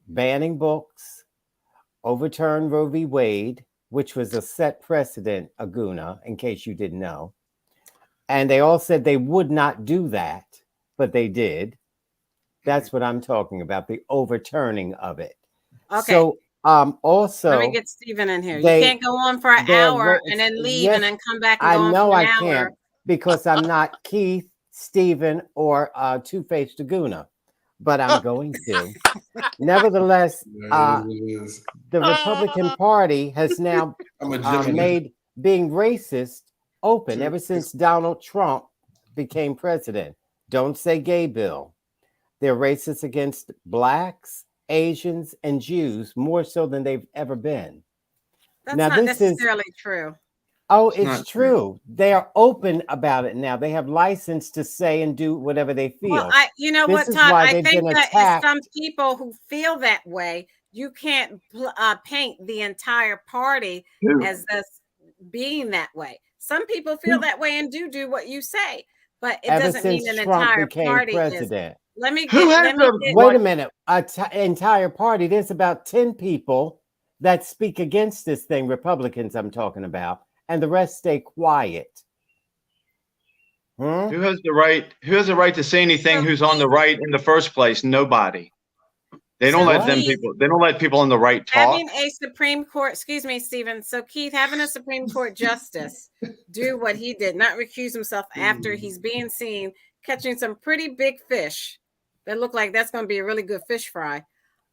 banning books, overturn Roe v. Wade, which was a set precedent, Aguna, in case you didn't know. And they all said they would not do that, but they did. That's what I'm talking about, the overturning of it. Okay. So also, let me get Stephen in here. You can't go on for an hour and then leave and then come back and go on for an hour. I can't because I'm not Keith, Stephen, or Two-Faced Aguna, but I'm going to. Nevertheless, the Republican Party has now made being racist open ever since Donald Trump became president. Don't say gay bill. They're racist against blacks, Asians, and Jews more so than they've ever been. That's not necessarily true. Oh, it's true. They are open about it now. They have license to say and do whatever they feel. Well, you know what, Todd? I think that some people who feel that way, you can't paint the entire party as us being that way. Some people feel that way and do what you say, but it doesn't mean an entire party president. Let me wait a minute. Entire party. There's about 10 people that speak against this thing. Republicans, I'm talking about, and the rest stay quiet. Who has the right? Who has the right to say anything? Who's on the right in the first place? Nobody. They don't So let them Keith, people. They don't let people in the right talk. having a Supreme Court, excuse me, Stephen. So Keith, having a Supreme Court justice do what he did, not recuse himself after he's being seen catching some pretty big fish that look like that's going to be a really good fish fry.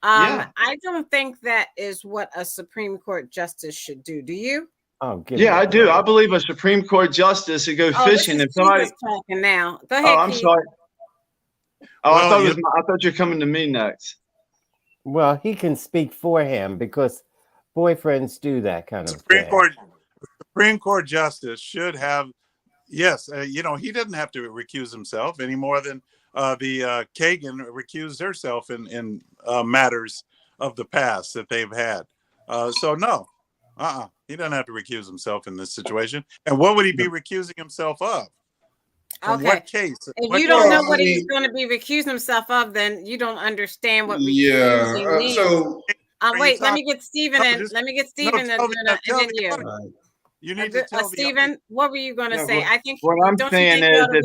Yeah. I don't think that is what a Supreme Court justice should do. Do you? Oh, give Yeah, me a I do. break. I believe a Supreme Court justice to go Oh, fishing. this If is somebody, Jesus talking now. Go oh, ahead, I'm Keith. sorry. Oh, Well, I thought it was. I thought you were coming to me next. Well, he can speak for him because boyfriends do that kind of Supreme thing. Supreme Court justice should have, yes, he doesn't have to recuse himself any more than the Kagan recused herself in matters of the past that they've had. So no, he doesn't have to recuse himself in this situation. And what would he be recusing himself of? From what case? If What you don't know case? what he's going to be recusing himself of, then you don't understand what Yeah. recusing means. So wait, let me get Stephen in. Let me get Stephen in, and then you. You need to tell Stephen, what were you going to say? I think what I'm saying is,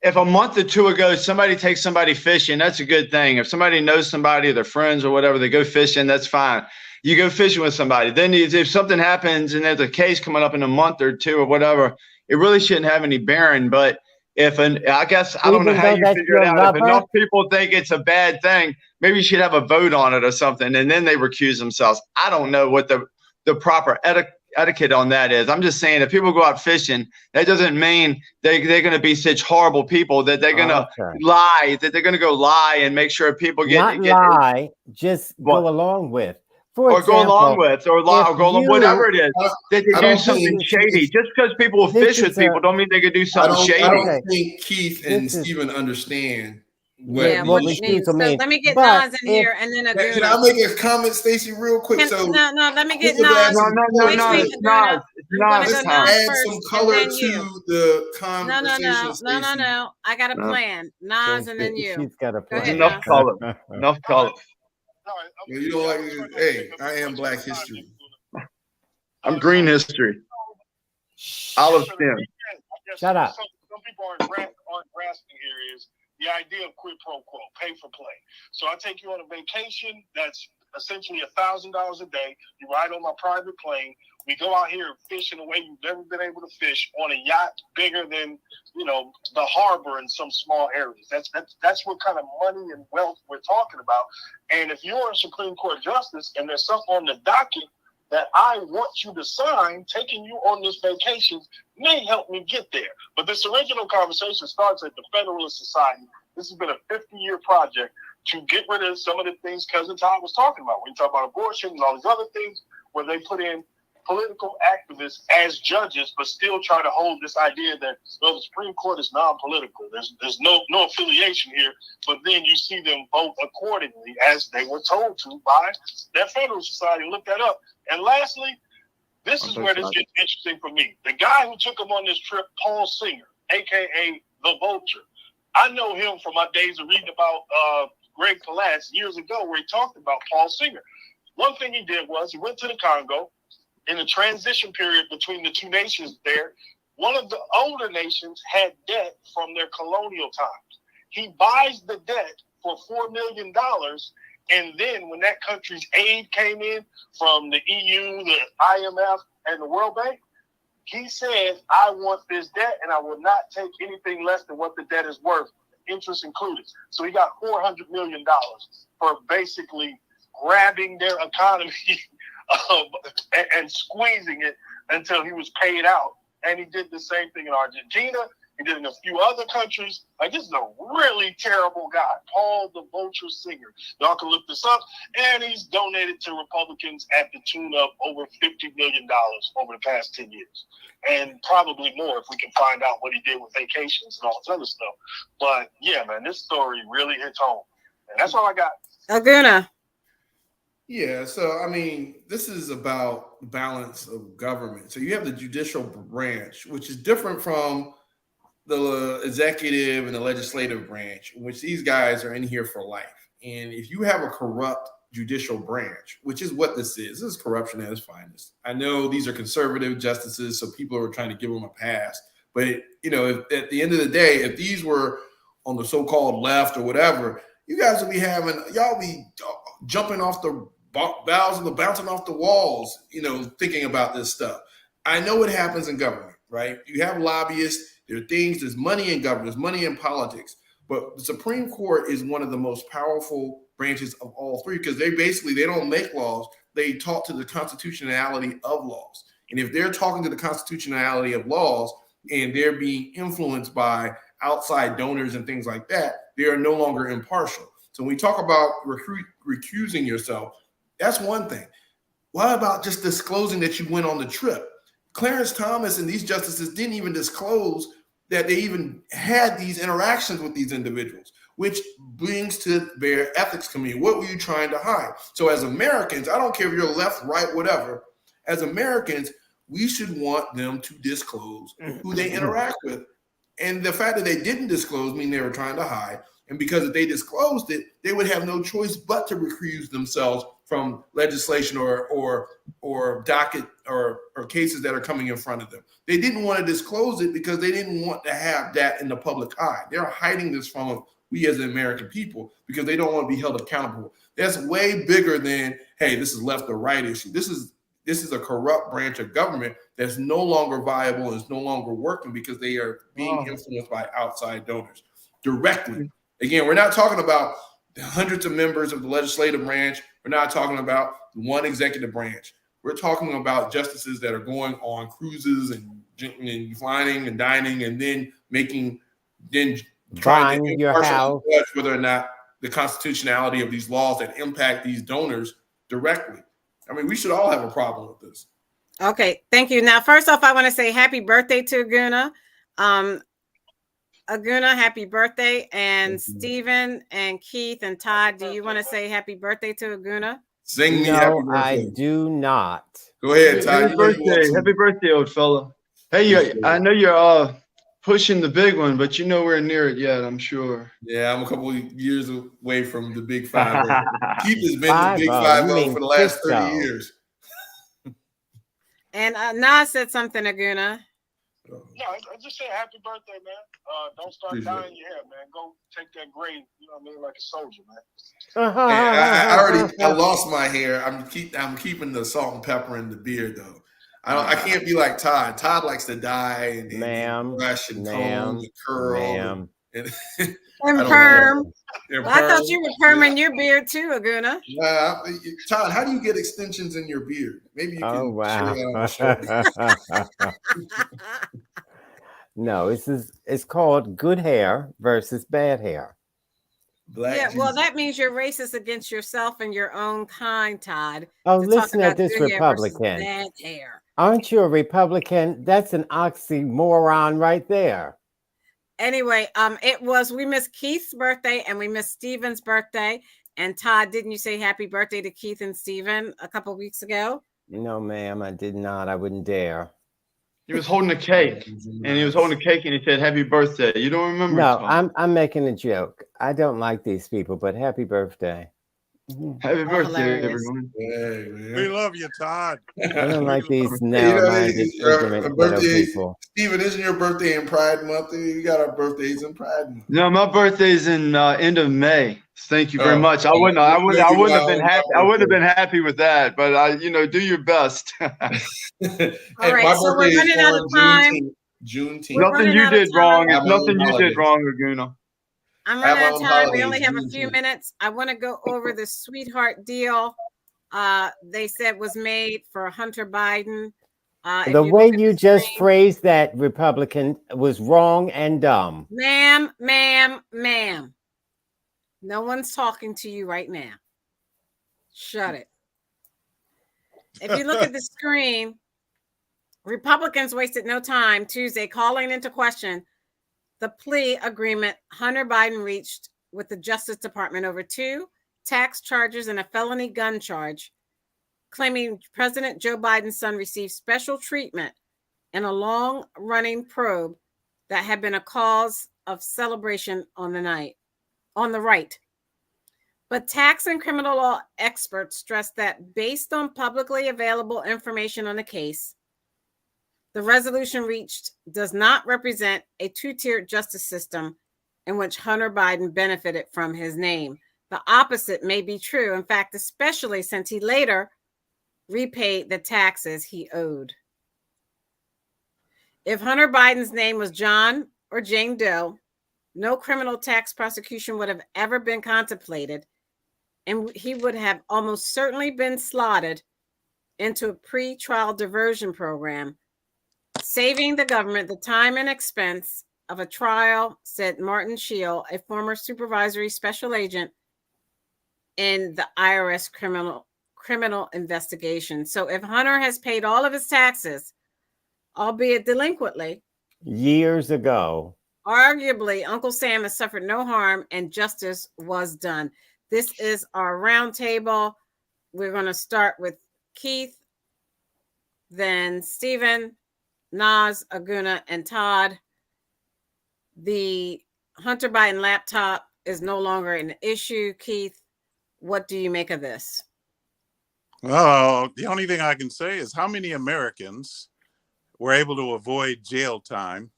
if a month or two ago somebody takes somebody fishing, that's a good thing. If somebody knows somebody, their friends or whatever, they go fishing, that's fine. You go fishing with somebody. Then if something happens and there's a case coming up in a month or two or whatever, it really shouldn't have any bearing. But I guess I don't know how you figure it out. If enough people think it's a bad thing, maybe you should have a vote on it or something, and then they recuse themselves. I don't know what the proper etiquette on that is. I'm just saying, if people go out fishing, that doesn't mean they're going to be such horrible people that they're going to lie, that they're going to go lie and make sure people just go along with. Or go along with, or go along, whatever it is, that they do something shady. Just because people will fish with people don't mean they could do something shady. I don't think Keith and Stephen understand what recusal means. Let me get Nas in here, and then can I make a comment, Stacey, real quick? No, let me get Nas. No. Let's add some color to the conversation. No. I got a plan. Nas, and then you. She's got a plan. Enough color. Enough color. You know, like, hey, I am Black history. I'm green history. Olive skin. Shut up. Some people aren't grasping here is the idea of quid pro quo, pay for play. So I take you on a vacation that's essentially $1,000 a day. You ride on my private plane. We go out here and fish in a way you've never been able to fish on a yacht bigger than, the harbor in some small areas. That's what kind of money and wealth we're talking about. And if you're a Supreme Court justice and there's something on the docket that I want you to sign, taking you on this vacation may help me get there. But this original conversation starts at the Federalist Society. This has been a 50-year project to get rid of some of the things Cousin Todd was talking about. When you talk about abortion and all these other things, where they put in political activists as judges, but still try to hold this idea that the Supreme Court is non-political. There's no affiliation here, but then you see them vote accordingly as they were told to by that Federalist Society. Look that up. And lastly, this is where this gets interesting for me. The guy who took him on this trip, Paul Singer, a.k.a. The Vulture. I know him from my days of reading about Greg Palast years ago, where he talked about Paul Singer. One thing he did was he went to the Congo in the transition period between the two nations there. One of the older nations had debt from their colonial times. He buys the debt for $4 million. And then when that country's aid came in from the EU, the IMF, and the World Bank, he said, I want this debt and I will not take anything less than what the debt is worth, interest included. So he got $400 million for basically grabbing their economy and squeezing it until he was paid out. And he did the same thing in Argentina. He did it in a few other countries. Like, this is a really terrible guy, Paul the Vulture Singer. Y'all can look this up. And he's donated to Republicans at the tune of over $50 million over the past 10 years. And probably more if we can find out what he did with vacations and all this other stuff. But yeah, man, this story really hits home. And that's all I got. Aguna. Yeah, so I mean, this is about balance of government. So you have the judicial branch, which is different from the executive and the legislative branch, in which these guys are in here for life. And if you have a corrupt judicial branch, which is what this is corruption at its finest. I know these are conservative justices, so people are trying to give them a pass. But, if, at the end of the day, if these were on the so-called left or whatever, you guys will be y'all be jumping off the bouncing off the walls, thinking about this stuff. I know it happens in government, right? You have lobbyists, there's money in government, there's money in politics. But the Supreme Court is one of the most powerful branches of all three because they don't make laws. They talk to the constitutionality of laws. And if they're talking to the constitutionality of laws and they're being influenced by outside donors and things like that, they are no longer impartial. So when we talk about recusing yourself, that's one thing. What about just disclosing that you went on the trip? Clarence Thomas and these justices didn't even disclose that they even had these interactions with these individuals, which brings to bear ethics committee. What were you trying to hide? So as Americans, I don't care if you're left, right, whatever. As Americans, we should want them to disclose who they interact with. And the fact that they didn't disclose means they were trying to hide. And because if they disclosed it, they would have no choice but to recuse themselves from legislation or docket or cases that are coming in front of them. They didn't want to disclose it because they didn't want to have that in the public eye. They're hiding this from we as the American people because they don't want to be held accountable. That's way bigger than, hey, this is left or right issue. This is a corrupt branch of government that's no longer viable and is no longer working because they are being influenced by outside donors directly. Again, we're not talking about the hundreds of members of the legislative branch. We're not talking about one executive branch. We're talking about justices that are going on cruises and flying and dining and then trying to your house, judge whether or not the constitutionality of these laws that impact these donors directly. I mean, we should all have a problem with this. Okay, thank you. Now, first off, I want to say happy birthday to Aguna. Aguna, happy birthday. And Stephen and Keith and Todd, do you want to say happy birthday to Aguna? Sing me no, happy birthday. I do not. Go ahead, Todd. Happy birthday, old fella. Hey, I know you're pushing the big one, but you're nowhere near it yet, I'm sure. Yeah, I'm a couple of years away from the big 5. Keith has been the big 5 for the last 30 years. And Nas said something, Aguna. No, I just say happy birthday, man. Don't start dyeing your hair, man. Go take that grade, you know what I mean, like a soldier, man. I lost my hair. I'm keeping the salt and pepper in the beard though. I can't be like Todd. Todd likes to dye and brush and comb and curl and perm. Well, I thought you were perming your beard too, Aguna. Todd, how do you get extensions in your beard? Maybe you can share that on the show. No, it's called good hair versus bad hair. Well, that means you're racist against yourself and your own kind, Todd. Oh, listen at this Republican. Bad hair. Aren't you a Republican? That's an oxymoron right there. Anyway, we missed Keith's birthday and we missed Stephen's birthday. And Todd, didn't you say happy birthday to Keith and Stephen a couple of weeks ago? No, ma'am, I did not. I wouldn't dare. He was holding a cake, and he said, "Happy birthday." You don't remember? No, I'm making a joke. I don't like these people, but happy birthday. Happy birthday, everyone. Hey, man. We love you, Todd. I don't like these narrow-minded, ignorant people. Stephen, isn't your birthday in Pride Month? We got our birthdays in Pride Month. No, my birthday's in end of May. Thank you very much. I wouldn't have been happy. I wouldn't have been happy with that, but do your best. All right, so we're running out of time. Juneteenth. Nothing you did wrong. It's nothing you did wrong, Aguna. I'm running out of time. We only have a few minutes. I want to go over the sweetheart deal they said was made for Hunter Biden. The way you just phrased that, Republican, was wrong and dumb. Ma'am. No one's talking to you right now. Shut it. If you look at the screen, Republicans wasted no time Tuesday calling into question the plea agreement Hunter Biden reached with the Justice Department over 2 tax charges and a felony gun charge, claiming President Joe Biden's son received special treatment in a long-running probe that had been a cause of celebration on the right. But tax and criminal law experts stress that based on publicly available information on the case, the resolution reached does not represent a 2-tiered justice system in which Hunter Biden benefited from his name. The opposite may be true, in fact, especially since he later repaid the taxes he owed. If Hunter Biden's name was John or Jane Doe, no criminal tax prosecution would have ever been contemplated, and he would have almost certainly been slotted into a pre-trial diversion program, saving the government the time and expense of a trial, said Martin Scheel, a former supervisory special agent in the IRS criminal investigation. So if Hunter has paid all of his taxes, albeit delinquently, years ago, arguably Uncle Sam has suffered no harm and justice was done. This is our roundtable. We're going to start with Keith, then Stephen, Naz, Aguna, and Todd. The Hunter Biden laptop is no longer an issue. Keith, what do you make of this? Well, the only thing I can say is how many Americans were able to avoid jail time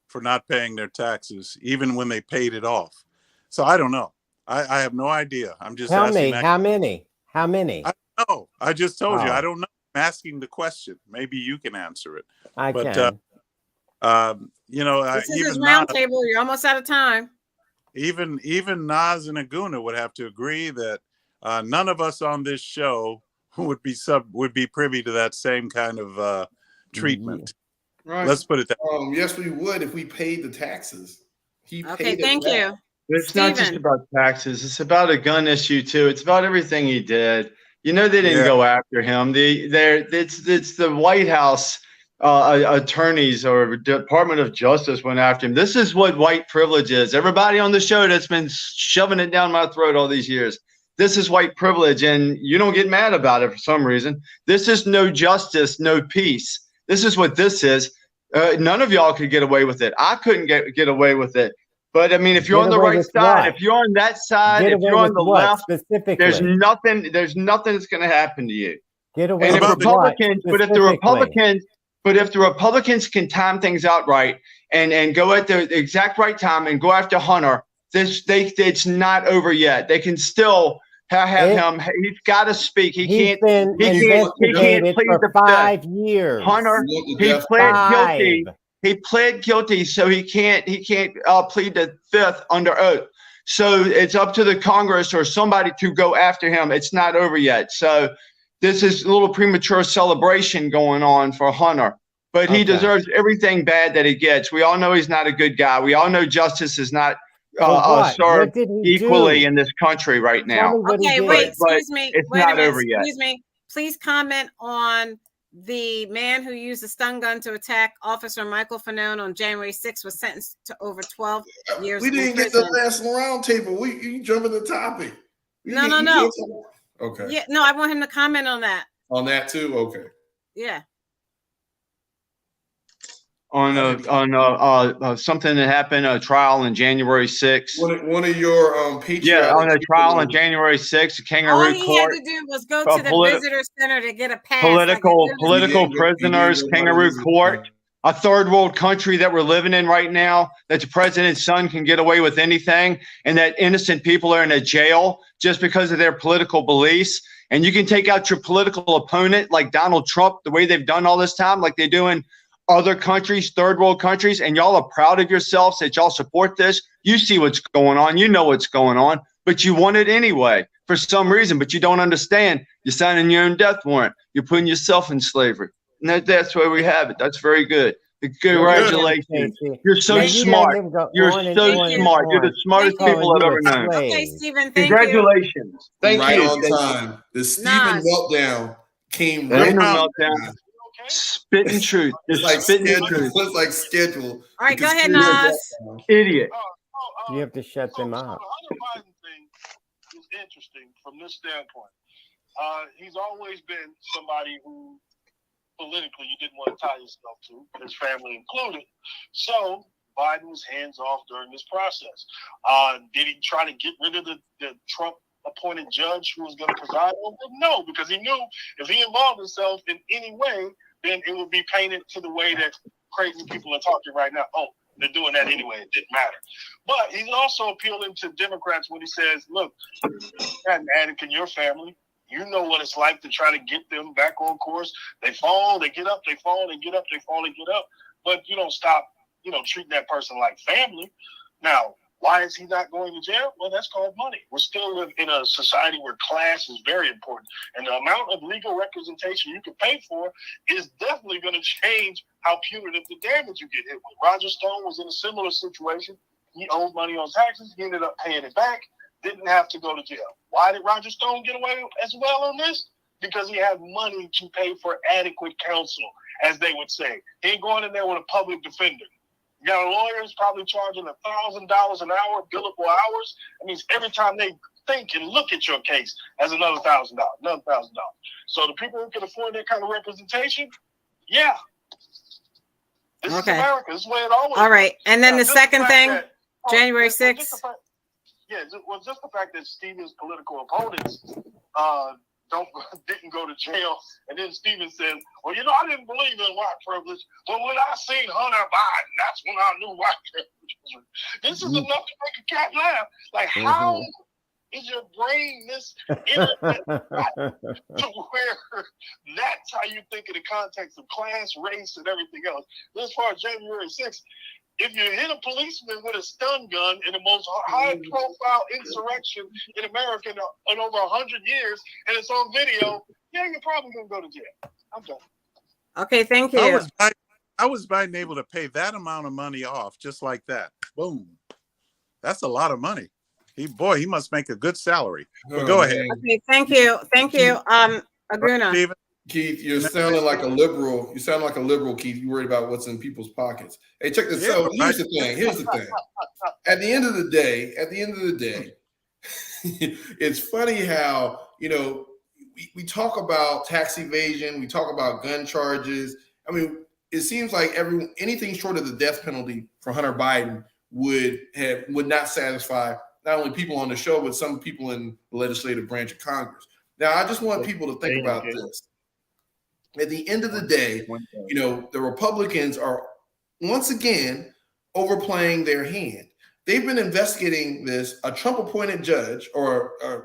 for not paying their taxes, even when they paid it off. So I don't know. I have no idea. I'm just asking. How many? I don't know. I just told you. I don't know. I'm asking the question. Maybe you can answer it. I can. This is his roundtable. You're almost out of time. Even Naz and Aguna would have to agree that none of us on this show would be privy to that same kind of treatment. Right. Let's put it that way. Yes, we would if we paid the taxes. Okay, thank you. It's not just about taxes. It's about a gun issue too. It's about everything he did. You know, they didn't go after him. It's the White House attorneys or Department of Justice went after him. This is what white privilege is. Everybody on the show that's been shoving it down my throat all these years. This is white privilege, and you don't get mad about it for some reason. This is no justice, no peace. This is what this is. None of y'all could get away with it. I couldn't get away with it. But I mean, if you're on the right side, if you're on that side, if you're on the left, there's nothing that's going to happen to you. Get away and if with Republicans, but if the Republicans can time things out right and go at the exact right time and go after Hunter, it's not over yet. They can still have him. He's got to speak. He can't plead for 5 years. Hunter, he pled guilty. He pled guilty, so he can't plead the fifth under oath. So it's up to the Congress or somebody to go after him. It's not over yet. So this is a little premature celebration going on for Hunter, but he deserves everything bad that he gets. We all know he's not a good guy. We all know justice is not served equally in this country right now. Okay, wait, excuse me. It's not over yet. Excuse me. Please comment on the man who used a stun gun to attack Officer Michael Fanone on January 6th was sentenced to over 12 years. We didn't get the last roundtable. You jumping the topic. No. Okay. Yeah, no, I want him to comment on that. On that too? Okay. Yeah. On something that happened, a trial on January 6th. One of your Yeah, on a trial on January 6th, Kangaroo All he Court. had to do was go to the visitor center to get a pass. Political prisoners, Kangaroo Court. A third world country that we're living in right now, that the president's son can get away with anything, and that innocent people are in a jail just because of their political beliefs. And you can take out your political opponent like Donald Trump, the way they've done all this time, like they do in other countries, third world countries, and y'all are proud of yourselves that y'all support this. You see what's going on. You know what's going on, but you want it anyway for some reason, but you don't understand. You're signing your own death warrant. You're putting yourself in slavery. And that's where we have it. That's very good. Congratulations. You're so smart. You're so smart. You're the smartest people I've ever known. Okay, Stephen, thank Congratulations. Thank you. Right on time. The Stephen meltdown came right on. Spitting truth. It's like schedule. It's like schedule. All right, go ahead, Naz. Idiot. You have to shut them up. The Hunter Biden thing is interesting from this standpoint. He's always been somebody who politically you didn't want to tie yourself to, his family included. So Biden was hands off during this process. Did he try to get rid of the Trump appointed judge who was going to preside over it? No, because he knew if he involved himself in any way, then it would be painted to the way that crazy people are talking right now. Oh, they're doing that anyway. It didn't matter. But he's also appealing to Democrats when he says, look, an addict in your family. You know what it's like to try to get them back on course. They fall, they get up, they fall, they get up, they fall, they get up. But you don't stop, treating that person like family. Now, why is he not going to jail? Well, that's called money. We're still in a society where class is very important. And the amount of legal representation you can pay for is definitely going to change how punitive the damage you get hit with. Roger Stone was in a similar situation. He owed money on taxes. He ended up paying it back. Didn't have to go to jail. Why did Roger Stone get away as well on this? Because he had money to pay for adequate counsel, as they would say. He ain't going in there with a public defender. You got a lawyer who's probably charging $1,000 an hour, billable hours. That means every time they think and look at your case as another $1,000, another $1,000. So the people who can afford that kind of representation, yeah. This is America. This is the way it always All right. And then now, the second thing, that, January 6th. Just the fact that Stephen's political opponents didn't go to jail, and then Stephen said, "Well, I didn't believe in white privilege, but when I seen Hunter Biden, that's when I knew white privilege was." This is enough to make a cat laugh. Like, how is your brain this internet to where that's how you think in the context of class, race, and everything else? As far as January 6th. If you hit a policeman with a stun gun in the most high-profile insurrection in America in over 100 years, and it's on video, you're probably going to go to jail. I'm done. Okay, thank you. I was Biden able to pay that amount of money off just like that. Boom. That's a lot of money. He must make a good salary. But go ahead. Okay, thank you. Thank you. Aguna. Keith, you're sounding like a liberal. You sound like a liberal, Keith. You're worried about what's in people's pockets. Hey, check this out. Here's the thing. At the end of the day, it's funny how, we talk about tax evasion, we talk about gun charges. I mean, it seems like anything short of the death penalty for Hunter Biden would not satisfy not only people on the show, but some people in the legislative branch of Congress. Now, I just want people to think about this. At the end of the day, the Republicans are once again overplaying their hand. They've been investigating this. A Trump-appointed judge or a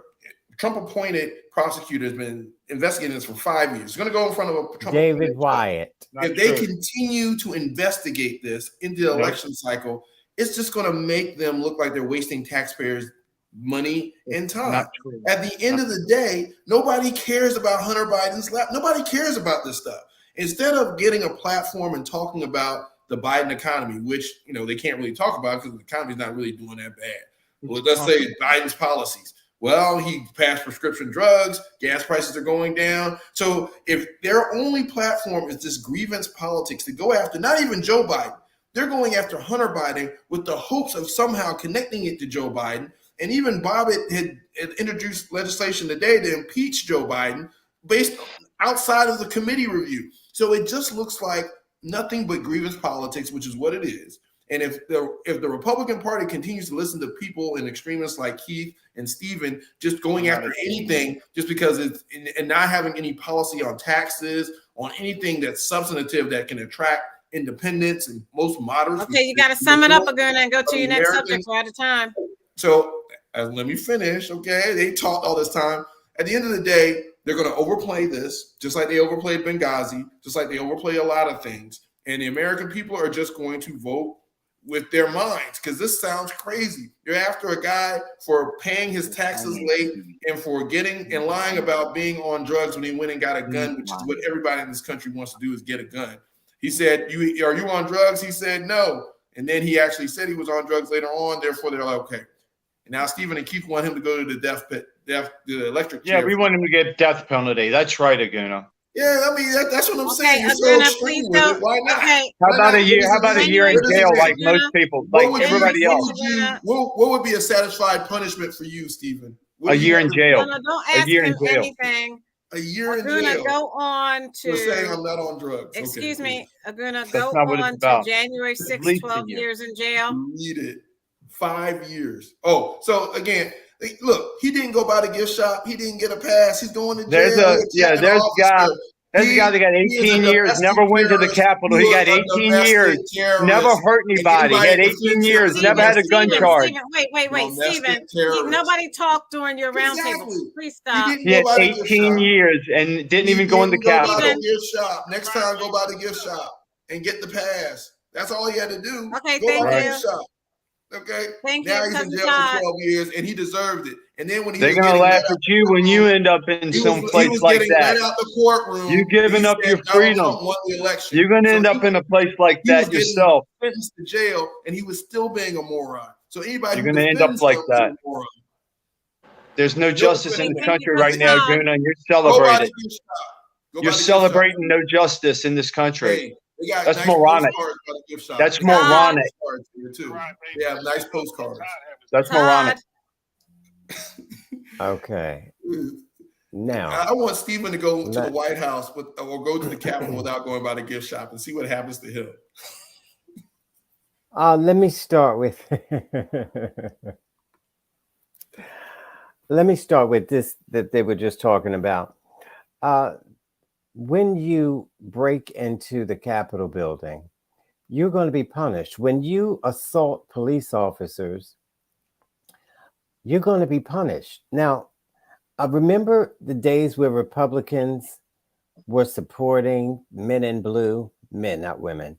Trump-appointed prosecutor has been investigating this for 5 years. It's going to go in front of a Trump David Wyatt. If they continue to investigate this into the election cycle, it's just going to make them look like they're wasting taxpayers' money and time. At the end of the day, nobody cares about Hunter Biden's lap. Nobody cares about this stuff. Instead of getting a platform and talking about the Biden economy, which they can't really talk about because the economy's not really doing that bad. Well, let's say Biden's policies. Well, he passed prescription drugs, gas prices are going down. So if their only platform is this grievance politics to go after not even Joe Biden, they're going after Hunter Biden with the hopes of somehow connecting it to Joe Biden. And even Bobbitt had introduced legislation today to impeach Joe Biden based outside of the committee review. So it just looks like nothing but grievance politics, which is what it is. And if the Republican Party continues to listen to people and extremists like Keith and Stephen just going after anything just because it's and not having any policy on taxes, on anything that's substantive that can attract independents and most moderates. Okay, you got to sum it up, Aguna, and go to your next subject. We're out of time. So let me finish, okay? They talked all this time. At the end of the day, they're going to overplay this, just like they overplayed Benghazi, just like they overplay a lot of things. And the American people are just going to vote with their minds because this sounds crazy. You're after a guy for paying his taxes late and for getting and lying about being on drugs when he went and got a gun, which is what everybody in this country wants to do is get a gun. He said, are you on drugs? He said, no. And then he actually said he was on drugs later on. Therefore, they're like, okay. And now Stephen and Keith want him to go to the electric chair. Yeah, we want him to get death penalty. That's right, Aguna. Yeah, I mean that's what I'm saying. Aguna, please don't. Why not? Okay. How about a year? How about a year in jail, like most people, like everybody else? What would be a satisfied punishment for you, Stephen? A year in jail. No, don't ask him anything. A year in Aguna, jail. go on to. You're saying I'm not on drugs. Excuse me, Aguna, That's go not on to January 6th, 12 years in jail. Read it. 5 years. Oh, so again, look, he didn't go by the gift shop. He didn't get a pass. He's going to jail. There's guy. That's a guy that got 18 years, never went to the Capitol. He got 18 years, never hurt anybody. He had 18 years, never had a gun charge. Wait, Stephen. Nobody talked during your roundtable. Please stop. He had 18 years and didn't even go in the Capitol. Go by the gift shop. Next time, go by the gift shop and get the pass. That's all he had to do. Okay, go by the gift shop. Okay. Thank now you. He's in jail for 12 years, and he deserved it. And then when they're gonna laugh at you when you end up in some place like that. Out the courtroom, you giving up your freedom. You're gonna end up in a place like that yourself. Sentenced to jail, and he was still being a moron. So anybody you're gonna end up like that. There's no justice in this country right now, Guna, and you're celebrating. You're celebrating no justice in this country. That's nice moronic. That's moronic. Yeah, nice postcards. That's moronic. Okay. Now I want Stephen to go to the White House or go to the Capitol without going by the gift shop and see what happens to him. Let me start with this that they were just talking about. When you break into the Capitol building, you're going to be punished. When you assault police officers, you're going to be punished. Now, remember the days where Republicans were supporting men in blue, men, not women.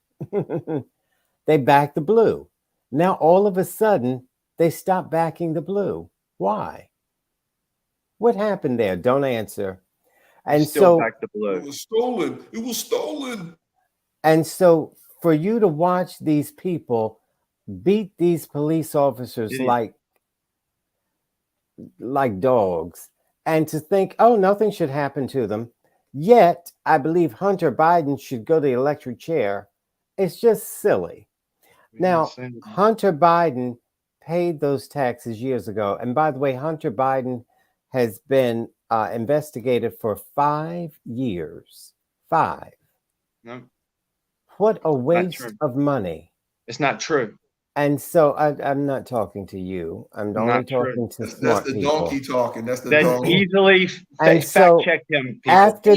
They backed the blue. Now, all of a sudden, they stopped backing the blue. Why? What happened there? Don't answer. And still back the blue. It was stolen. It was stolen. And so for you to watch these people beat these police officers like dogs, and to think, oh, nothing should happen to them. Yet, I believe Hunter Biden should go to the electric chair. It's just silly. Now, Hunter Biden paid those taxes years ago. And by the way, Hunter Biden has been investigated for 5 years. 5. No. What a waste of money. It's not true. And so I'm not talking to you. I'm only talking to smart people. That's the donkey talking. That's the then donkey. Easily fact check him. People. After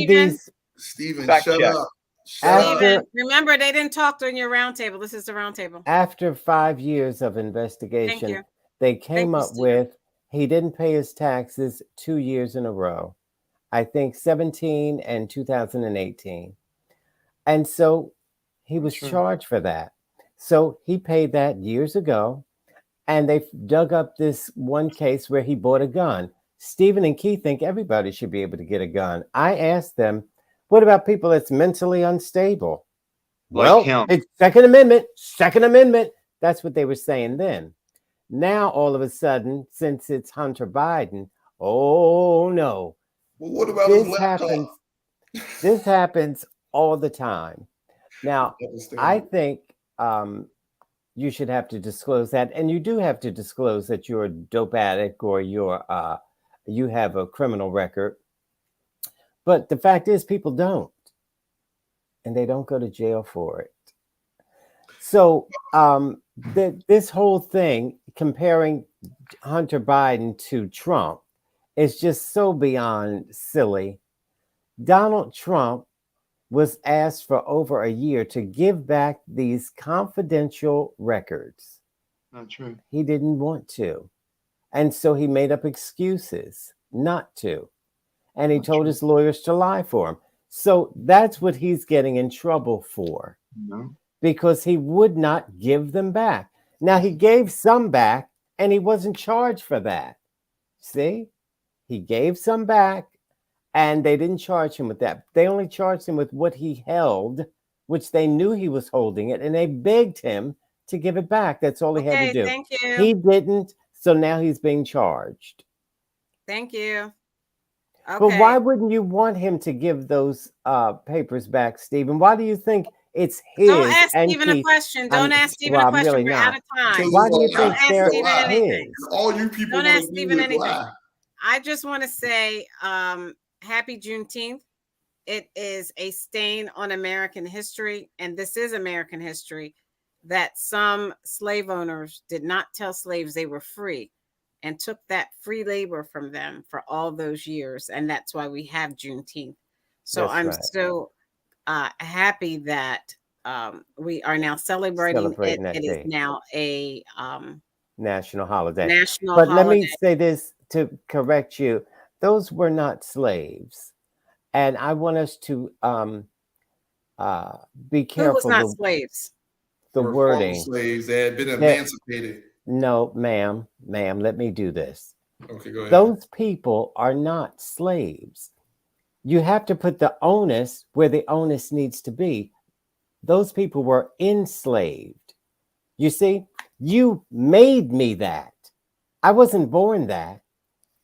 Stephen, fact shut check. up. Stephen, remember, they didn't talk during your roundtable. This is the roundtable. After 5 years of investigation, they came up with he didn't pay his taxes 2 years in a row. I think 17 and 2018. And so he was charged for that. So he paid that years ago, and they dug up this one case where he bought a gun. Stephen and Keith think everybody should be able to get a gun. I asked them, what about people that's mentally unstable? It's Second Amendment. That's what they were saying then. Now, all of a sudden, since it's Hunter Biden, oh no. Well, what about his laptop? This happens all the time. Now, I think you should have to disclose that, and you do have to disclose that you're a dope addict or you have a criminal record. But the fact is, people don't, and they don't go to jail for it. So this whole thing comparing Hunter Biden to Trump is just so beyond silly. Donald Trump was asked for over a year to give back these confidential records. Not true. He didn't want to. And so he made up excuses not to. And he told his lawyers to lie for him. So that's what he's getting in trouble for. No. Because he would not give them back. Now, he gave some back, and he wasn't charged for that. See? He gave some back, and they didn't charge him with that. They only charged him with what he held, which they knew he was holding it, and they begged him to give it back. That's all he had to do. Thank you. He didn't, so now he's being charged. Thank you. Okay. But why wouldn't you want him to give those papers back, Stephen? Why do you think it's his? Don't ask Stephen a question. Don't ask Stephen a question. We're out of time. Why do you think they're his? All you people don't ask Stephen anything. I just want to say happy Juneteenth. It is a stain on American history, and this is American history, that some slave owners did not tell slaves they were free and took that free labor from them for all those years. And that's why we have Juneteenth. So That's I'm right. so happy that we are now celebrating it. That It is day. now a National holiday. national But let holiday. me say this to correct you. Those were not slaves. And I want us to be Who careful was not slaves? the Were former wording. slaves. They had been That- emancipated. No, ma'am, let me do this. Okay, go ahead. Those people are not slaves. You have to put the onus where the onus needs to be. Those people were enslaved. You see, you made me that. I wasn't born that.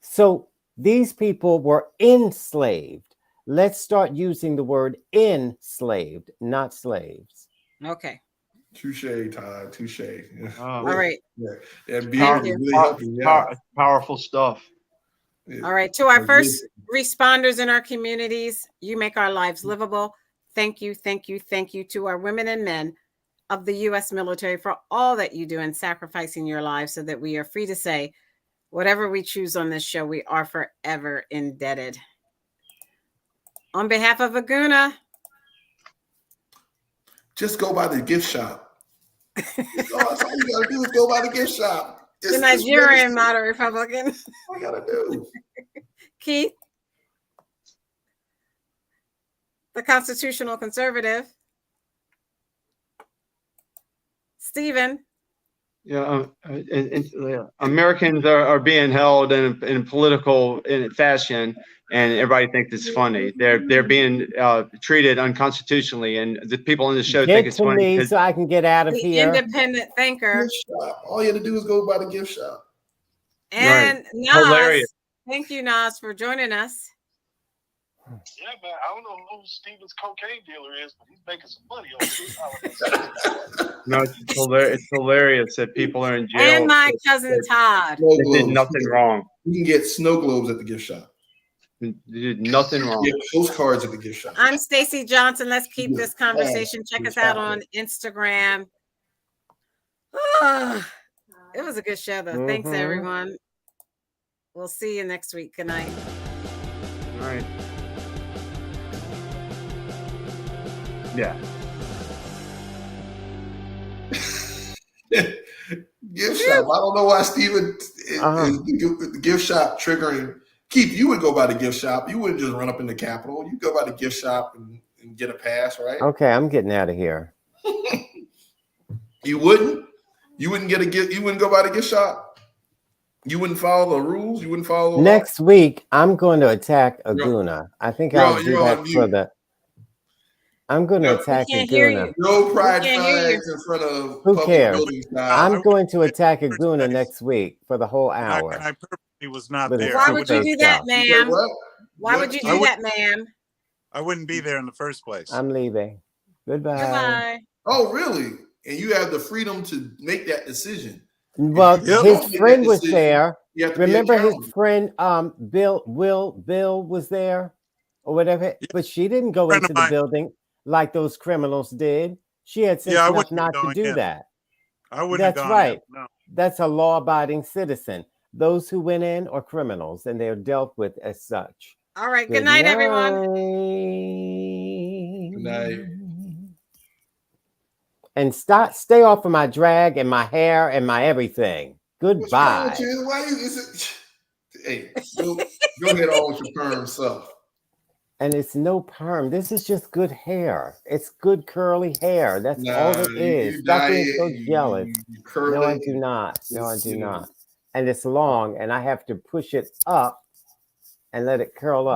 So these people were enslaved. Let's start using the word enslaved, not slaves. Okay. Touche, Todd. Touche. All right. Yeah, that Thank beard you. was really helping you out. Powerful stuff. Yeah. All right. To our That's first good. responders in our communities, you make our lives livable. Thank you, thank you, thank you to our women and men of the U.S. military for all that you do in sacrificing your lives so that we are free to say whatever we choose on this show, we are forever indebted. On behalf of Aguna, Just go by the gift shop. That's all you gotta do is go by the gift shop. the Nigerian model Republican, All you gotta do. Keith, the constitutional conservative, Stephen. Yeah, Americans are being held in political fashion, and everybody thinks it's funny. They're being treated unconstitutionally, and the people on the show think Get it's to funny. me so I can get out of The here. independent thinker. Gift shop. All you had to do is go by the gift shop. And Nas. Hilarious. Thank you, Nas, for joining us. Yeah, man. I don't know who Steven's cocaine dealer is, but he's making some money on this. No, it's hilarious that people are in jail. And my cousin Todd. Snow They did globes. nothing wrong. You can get snow globes at the gift shop. They did nothing wrong. Get postcards at the gift shop. I'm Stacey Johnson. Let's keep Yeah. this conversation. Check us out on Instagram. Oh, it was a good show, though. Thanks, everyone. We'll see you next week. Good night. All right. Yeah. Gift shop. I don't know why Steven is the gift shop triggering. Keith, you would go by the gift shop. You wouldn't just run up in the Capitol. You go by the gift shop and get a pass, right? Okay, I'm getting out of here. You wouldn't? You wouldn't get a gift? You wouldn't go by the gift shop? You wouldn't follow the rules? You wouldn't follow the law? Next week, I'm going to attack Aguna. I think I'll do that for the... I'm going to attack Aguna. No pride flags in front of Who public cares? buildings. I'm going to attack Aguna next week for the whole hour. And I purposely was not But there. Why would you do that, ma'am? Why would you do that, ma'am? I wouldn't be there in the first place. I'm leaving. Goodbye. Goodbye. Oh, really? And you have the freedom to make that decision. Well, his friend was there. Remember his accountable. friend Bill was there or whatever, but she didn't go into the building like those criminals did. She had sense enough not to do that. I wouldn't That's have gone right. in. No. That's a law-abiding citizen. Those who went in are criminals, and they're dealt with as such. All right. Good night, everyone. Good night. And stay off of my drag and my hair and my everything. Goodbye. What's wrong with you? Why is it? Hey, go ahead on with your perm stuff. And it's no perm. This is just good hair. It's good curly hair. That's all it is. Stop being so jealous. No, I do not. No, I do not. And it's long, and I have to push it up and let it curl up.